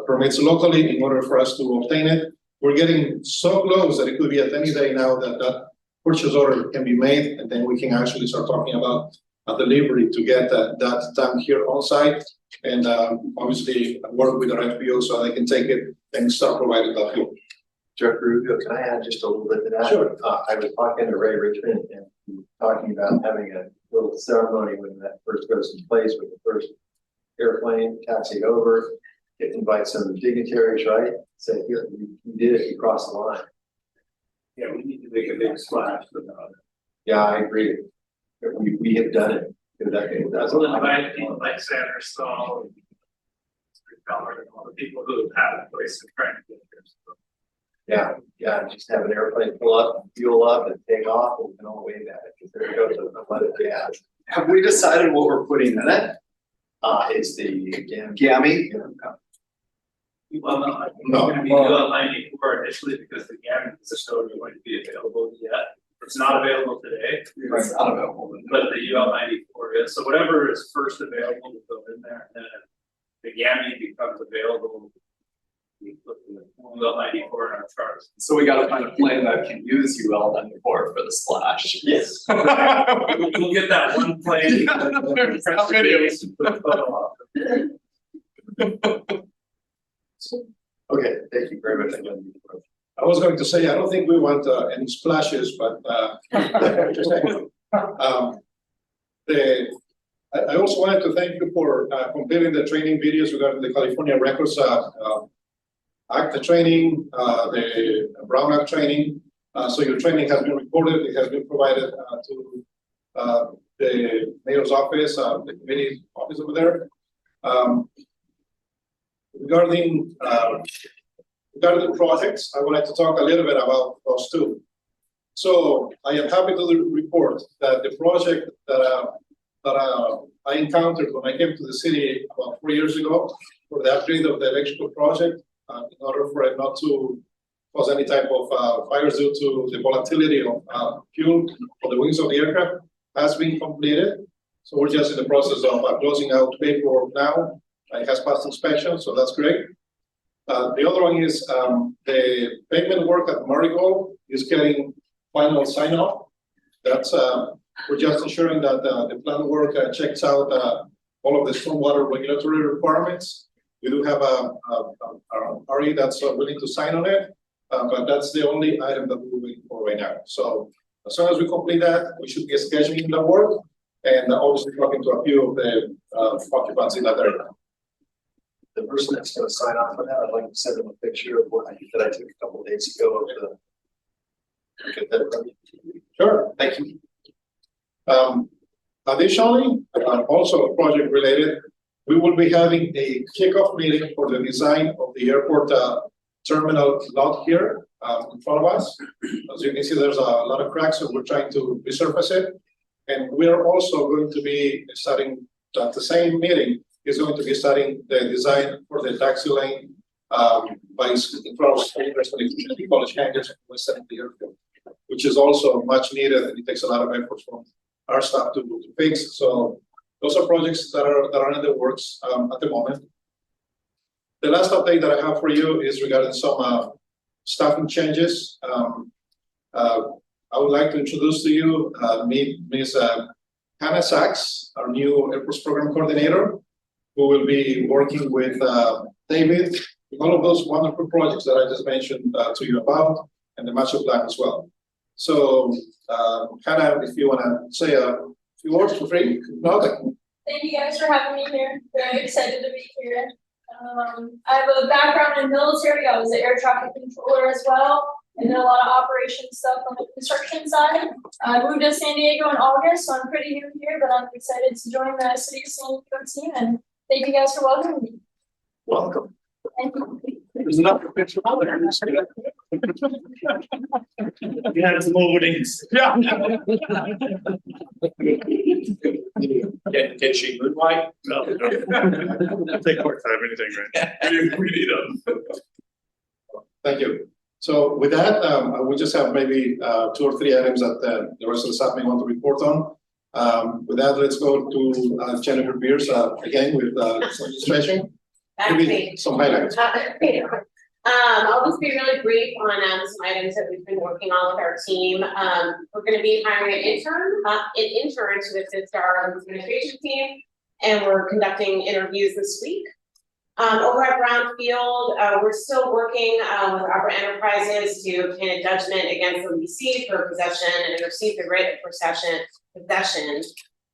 permits locally in order for us to obtain it. We're getting so close that it could be at any day now that purchase order can be made, and then we can actually start talking about a delivery to get that tank here on site, and obviously work with our FPO so they can take it and start providing that fuel. Director Rubio, can I add just a little bit to that? Sure. I was talking to Ray Richmond and talking about having a little ceremony when that first goes in place with the first airplane taxiing over. Invite some dignitaries, right? Say, here, you did it, you crossed the line. Yeah, we need to make a big splash for that. Yeah, I agree. We have done it. That's Well, invite people like Sanders, so all the people who have a place to train. Yeah, just have an airplane pull up, fuel up, and take off, and we can all wave at it because There you go, let it be added. Have we decided what we're putting in it? It's the Gammy? Well, no, I think it's No. gonna be UL 94 initially because the gamut is still going to be available yet. It's not available today, It's not available. but the UL 94 is, so whatever is first available will go in there, and then the gamut becomes available. We put the UL 94 in our charts. So we gotta find a plane that can use UL 94 for the splash. Yes. We'll get that one plane. How many of us? Okay, thank you very much. I was going to say, I don't think we want any splashes, but just saying. I also wanted to thank you for completing the training videos regarding the California Records Act training, the Brown Act training. So your training has been recorded, it has been provided to the mayor's office, the committee office over there. Regarding the projects, I would like to talk a little bit about those too. So I am happy to report that the project that I encountered when I came to the city about 4 years ago for the upgrade of the electrical project, in order for it not to cause any type of fires due to the volatility of fuel for the wings of the aircraft, has been completed. So we're just in the process of closing out paperwork now. It has passed inspection, so that's great. The other one is the pavement work at Marigold is getting final sign off. That's we're just ensuring that the plan work checks out all of the stormwater regulatory requirements. We do have a RE that's willing to sign on it, but that's the only item that we're waiting for right now. So as soon as we complete that, we should be scheduling the work and obviously talking to a few of the occupants in that area. The person that's gonna sign off on that, I'd like to send them a picture of what that I took a couple of days ago of the. Get that from you. Sure, thank you. Additionally, also project related, we will be having a kickoff meeting for the design of the airport terminal lot here in front of us. As you can see, there's a lot of cracks, so we're trying to resurface it. And we are also going to be starting at the same meeting is going to be starting the design for the taxi lane by in front of college hangars west of the airfield, which is also much needed and it takes a lot of effort from our staff to fix. So those are projects that are in the works at the moment. The last update that I have for you is regarding some staffing changes. I would like to introduce to you Ms. Hannah Sachs, our new Airports Program Coordinator, who will be working with David in all of those wonderful projects that I just mentioned to you about, and the master plan as well. So, Hannah, if you want to say a few words for free, no, Thank you guys for having me here. Very excited to be here. I have a background in military. I was an air traffic controller as well. I did a lot of operations stuff on the construction side. I moved to San Diego in August, so I'm pretty new here, but I'm excited to join the City of San Diego team, and thank you guys for welcoming me. Welcome. Thank you. There's another picture of there. You had some openings. Yeah. Can she moonlight? No. Take more time, anything, right? We need them. Thank you. So with that, we just have maybe 2 or 3 items that the rest of the staff may want to report on. With that, let's go to Jennifer Beers again with some illustration. That's Maybe me. some highlights. I'll just be really brief on some items that we've been working on with our team. We're gonna be hiring an intern to assist our administration team, and we're conducting interviews this week. Over at Brownfield, we're still working with Opera Enterprises to obtain a judgment against the leasee for possession and receive the writ of possession.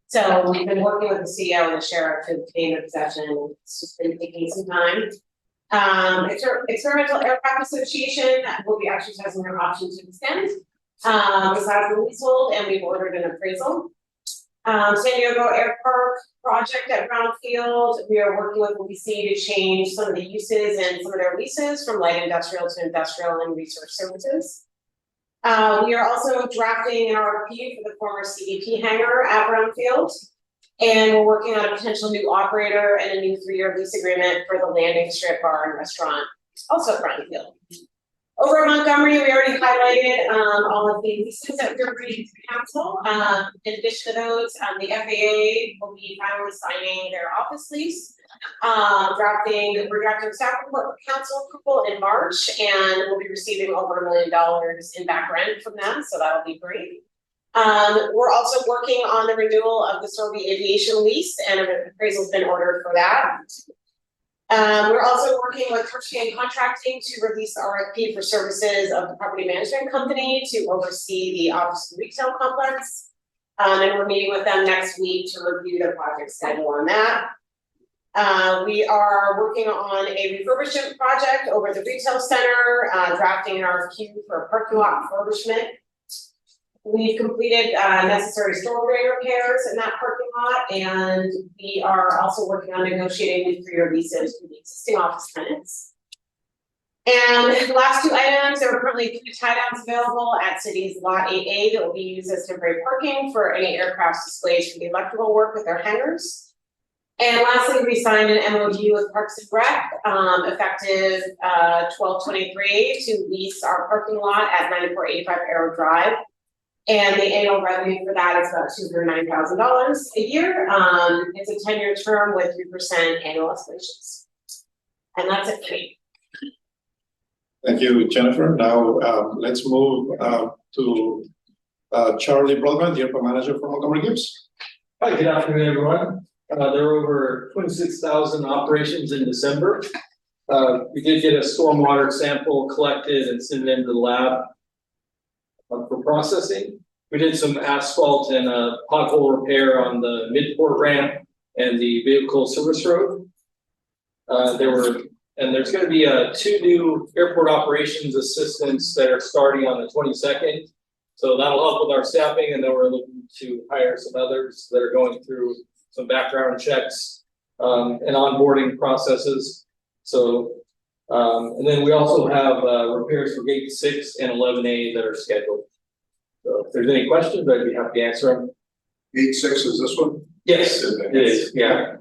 So we've been working with the CEO and the sheriff to obtain the possession. It's just been taking some time. Experimental Aircraft Association will be exercising their option to extend. Besides the leasehold, and we've ordered an appraisal. San Diego Air Park project at Brownfield, we are working with leasee to change some of the uses and some of their leases from light industrial to industrial and research services. We are also drafting an RFP for the former CDP hangar at Brownfield. And we're working on a potential new operator and a new 3-year lease agreement for the landing strip bar and restaurant, also at Brownfield. Over at Montgomery, we already highlighted all of the leases that we're bringing to the council. In addition to those, the FAA will be finally signing their office lease. We're drafting staff report for council approval in March, and we'll be receiving over $1 million in back rent from them, so that'll be great. We're also working on the renewal of the Sorby Aviation lease, and an appraisal's been ordered for that. We're also working with Purchasing and Contracting to release the RFP for services of the property management company to oversee the office and retail complex. And we're meeting with them next week to review the project schedule on that. We are working on a refurbishment project over at the retail center, drafting an RFQ for a parking lot refurbishment. We've completed necessary storm drain repairs in that parking lot, and we are also working on negotiating new 3-year leases with the existing office tenants. And the last 2 items, there are currently 3 tie downs available at City's Lot 8A that will be used as temporary parking for any aircraft displays for the electrical work with their hangars. And lastly, we signed an MOU with Parks and Rec, effective 12/23 to lease our parking lot at 9485 Arrow Drive. And the annual revenue for that is about $209,000 a year. It's a 10-year term with 3% annual escalations. And that's it for me. Thank you, Jennifer. Now, let's move to Charlie Broadman, the airport manager for Montgomery Gibbs. Hi, good afternoon, everyone. There were over 26,000 operations in December. We did get a stormwater sample collected and sent it into the lab for processing. We did some asphalt and pothole repair on the Midport ramp and the vehicle service road. There's going to be 2 new airport operations assistants that are starting on the 22nd. So that'll help with our staffing, and then we're looking to hire some others that are going through some background checks and onboarding processes. So, and then we also have repairs for gate 6 and 11A that are scheduled. So if there's any questions, I'd be happy to answer them. Gate 6 is this one? Yes, it is, yeah.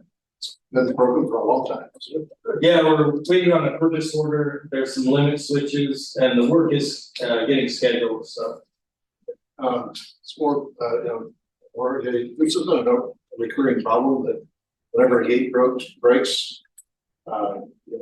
Been broken for a long time, isn't it? Yeah, we're waiting on a purchase order. There's some limit switches and the work is getting scheduled, so. It's more, this is a recurring problem that whenever a gate breaks,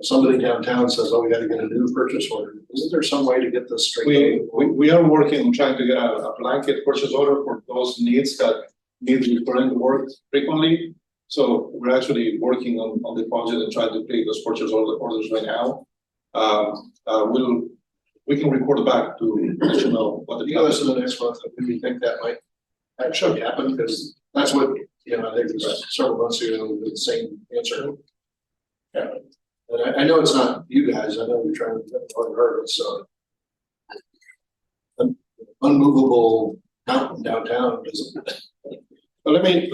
somebody downtown says, "Oh, we got to get a new purchase order." Isn't there some way to get this straight? We are working on trying to get a blanket purchase order for those needs that need recurring work frequently. So we're actually working on the budget and trying to pay those purchase orders right now. We can report back to let you know what the others in the next month. We think that might actually happen because that's what I think several months ago the same answer. Yeah, and I know it's not you guys. I know you're trying to get part of her. It's an unmovable mountain downtown. But let me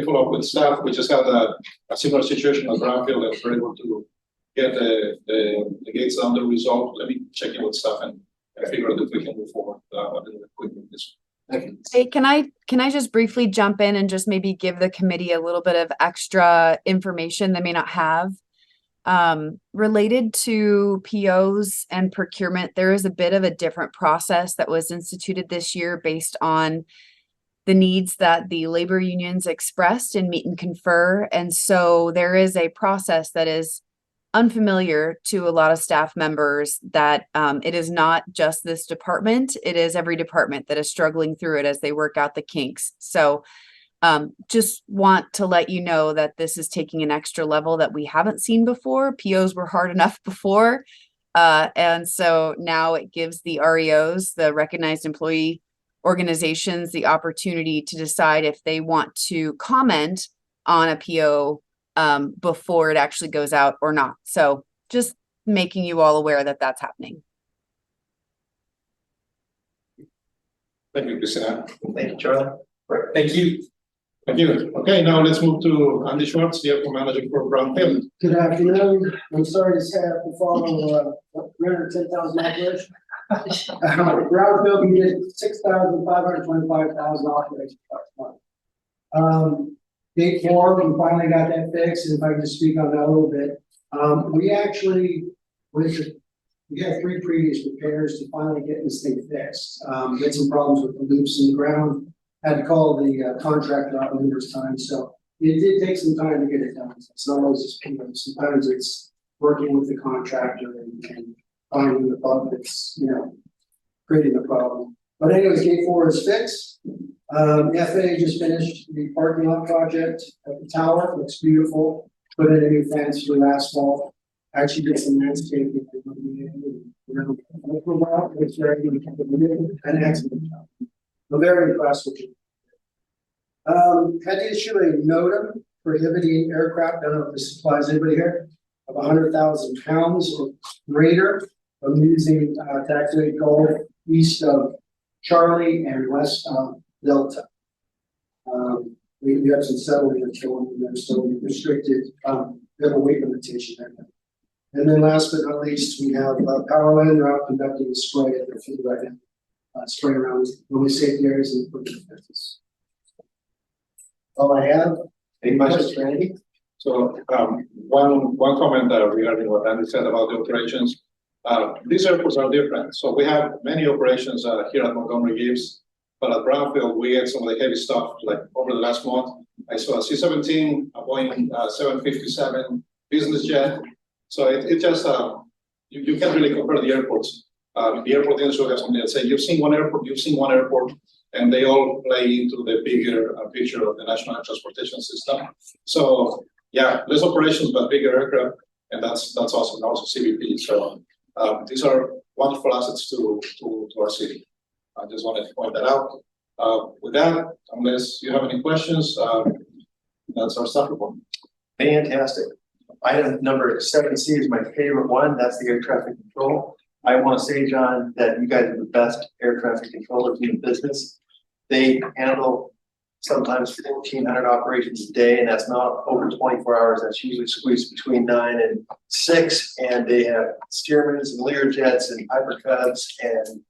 follow up with staff. We just had a similar situation at Brownfield that we're able to get the gates under resolved. Let me check in with staff and figure out if we can move forward a little bit quicker with this. Thank you. Hey, can I just briefly jump in and just maybe give the committee a little bit of extra information they may not have? Related to POs and procurement, there is a bit of a different process that was instituted this year based on the needs that the labor unions expressed in Meet and Confer. And so there is a process that is unfamiliar to a lot of staff members that it is not just this department, it is every department that is struggling through it as they work out the kinks. So just want to let you know that this is taking an extra level that we haven't seen before. POs were hard enough before. And so now it gives the REOs, the recognized employee organizations, the opportunity to decide if they want to comment on a PO before it actually goes out or not. So just making you all aware that that's happening. Thank you, Christina. Thank you, Charlie. Thank you. Thank you. Okay, now let's move to Andy Schwartz, the airport manager for Brownfield. Good afternoon. I'm sorry to say I have to follow 310,000 operation. Brownsville, we did $6,525 operating costs. Gate 4, we finally got that fixed, and if I can just speak on that a little bit. We actually, we had 3 previous repairs to finally get this thing fixed. We had some problems with the loops in the ground, had to call the contractor out numerous times, so it did take some time to get it done. It's not always just, sometimes it's working with the contractor and finding the bug that's, creating the problem. But anyways, gate 4 is fixed. The FAA just finished the parking lot project at the tower. Looks beautiful. Put in a new fence for asphalt. Actually did some landscaping. It's very good. An excellent job. I'm very impressed with it. Had to issue a NOTAM prohibiting aircraft, I don't know if this applies to anybody here, of 100,000 pounds or greater from using taxiway Gulf east of Charlie and west of Delta. We have some settling and killing there, so we restricted, we have a weight limitation there. And then last but not least, we have Powerland. They're out conducting a spray at their field right now. Spray around really safety areas and putting fences. All I have. Any questions for Andy? So, one comment regarding what Andy said about the operations. These airports are different. So we have many operations here at Montgomery Gibbs, but at Brownfield, we had some of the heavy stuff, like over the last month. I saw a C-17, a Boeing 757 business jet. So it just, you can't really compare the airports. The airport industry has something that say, you've seen one airport, and they all play into the bigger picture of the national air transportation system. So yeah, less operations, but bigger aircraft, and that's awesome. Also CBP. So these are wonderful assets to our city. I just wanted to point that out. With that, unless you have any questions, that's our staff report. Fantastic. Item number 7C is my favorite one. That's the air traffic control. I want to say, John, that you guys are the best air traffic controllers in the business. They handle sometimes 1,500 operations a day, and that's not over 24 hours. That's usually squeezed between 9 and 6. And they have Stearmans and Learjets and Hypercubs and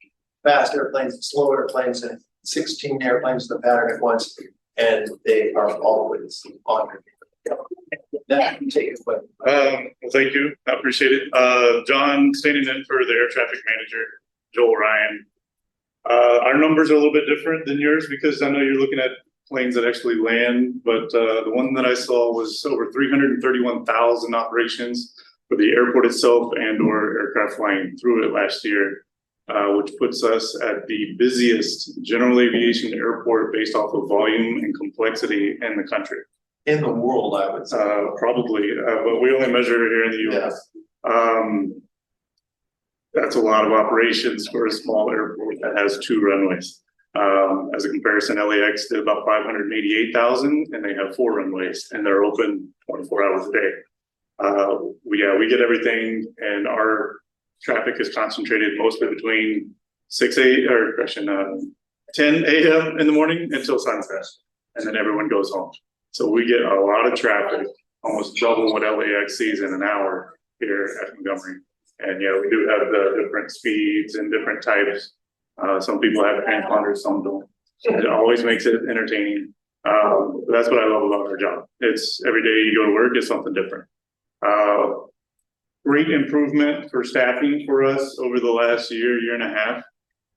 fast airplanes and slow airplanes and 16 airplanes in the pattern at once. And they are always on. That you take it away. Well, thank you. I appreciate it. John, standing in for the air traffic manager, Joel Ryan. Our numbers are a little bit different than yours because I know you're looking at planes that actually land, but the one that I saw was over 331,000 operations for the airport itself and or aircraft flying through it last year, which puts us at the busiest general aviation airport based off of volume and complexity in the country. In the world, I would say. Probably, but we only measure it here in the US. That's a lot of operations for a small airport that has 2 runways. As a comparison, LAX did about 588,000 and they have 4 runways and they're open 24 hours a day. We get everything, and our traffic is concentrated mostly between 10 a.m. in the morning until sunset, and then everyone goes home. So we get a lot of traffic, almost double what LAX sees in an hour here at Montgomery. And yeah, we do have the different speeds and different types. Some people have transponders, some don't. It always makes it entertaining. That's what I love about our job. It's every day you go to work, it's something different. Great improvement for staffing for us over the last year and a half.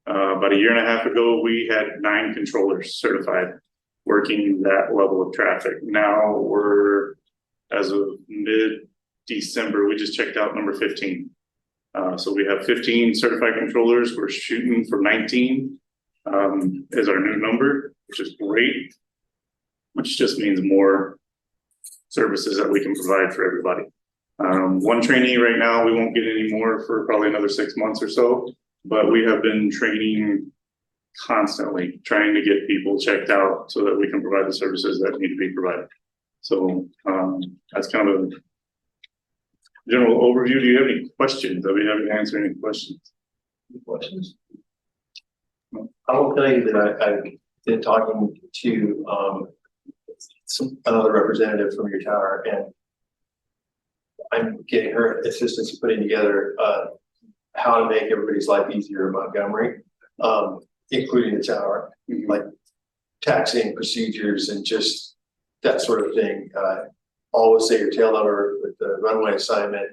About a year and a half ago, we had 9 controllers certified working that level of traffic. Now we're, as of mid-December, we just checked out number 15. So we have 15 certified controllers. We're shooting for 19 is our new number, which is great, which just means more services that we can provide for everybody. 1 trainee right now, we won't get any more for probably another 6 months or so, but we have been training constantly, trying to get people checked out so that we can provide the services that need to be provided. So that's kind of a general overview. Do you have any questions? I'll be happy to answer any questions. Any questions? I will tell you that I've been talking to another representative from your tower, and I'm getting her assistance putting together how to make everybody's life easier in Montgomery, including the tower, like taxiing procedures and just that sort of thing. Always say your tail number with the runway assignment,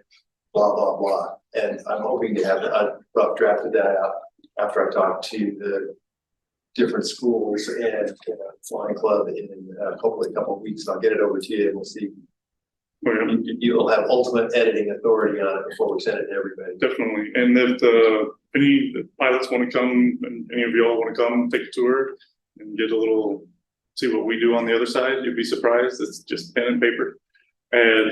blah, blah, blah. And I'm hoping to have a rough draft of that out after I talk to the different schools and flying club in hopefully a couple of weeks. I'll get it over to you and we'll see. You'll have ultimate editing authority on it before we send it to everybody. Definitely, and if any pilots want to come, and any of y'all want to come, take a tour and get a little, see what we do on the other side, you'd be surprised. It's just pen and paper. And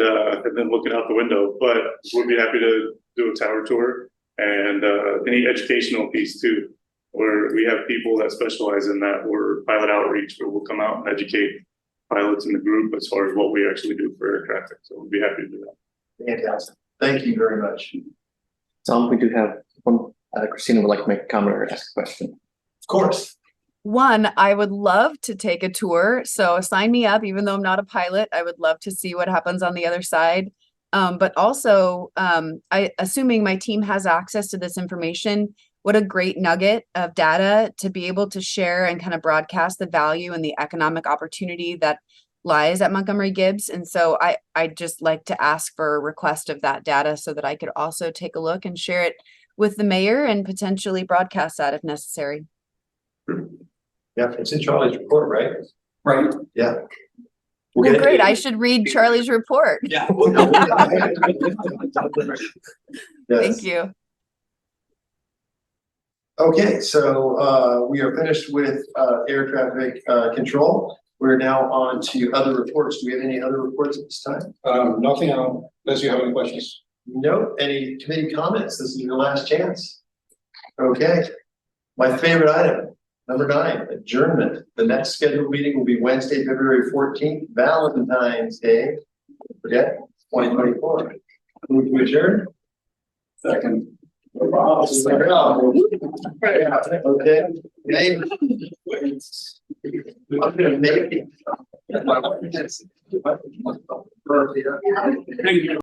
then looking out the window, but we'll be happy to do a tower tour and any educational piece too, where we have people that specialize in that, or pilot outreach, where we'll come out and educate pilots in the group as far as what we actually do for air traffic. So we'll be happy to do that. Fantastic. Thank you very much. Tom, we do have one, Christina would like to make a comment or ask a question. Of course. One, I would love to take a tour, so sign me up, even though I'm not a pilot. I would love to see what happens on the other side. But also, assuming my team has access to this information, what a great nugget of data to be able to share and kind of broadcast the value and the economic opportunity that lies at Montgomery Gibbs. And so I'd just like to ask for a request of that data so that I could also take a look and share it with the mayor and potentially broadcast that if necessary. Yeah, it's in Charlie's report, right? Right. Yeah. Well, great. I should read Charlie's report. Yeah. Thank you. Okay, so we are finished with air traffic control. We're now on to other reports. Do we have any other reports at this time? Nothing unless you have any questions. No. Any committee comments? This is your last chance. Okay. My favorite item, number 9, adjournment. The next scheduled meeting will be Wednesday, February 14th, Valentine's Day. Forget 2024. Move to adjourn. Second. Okay. I'm gonna make it. Thank you.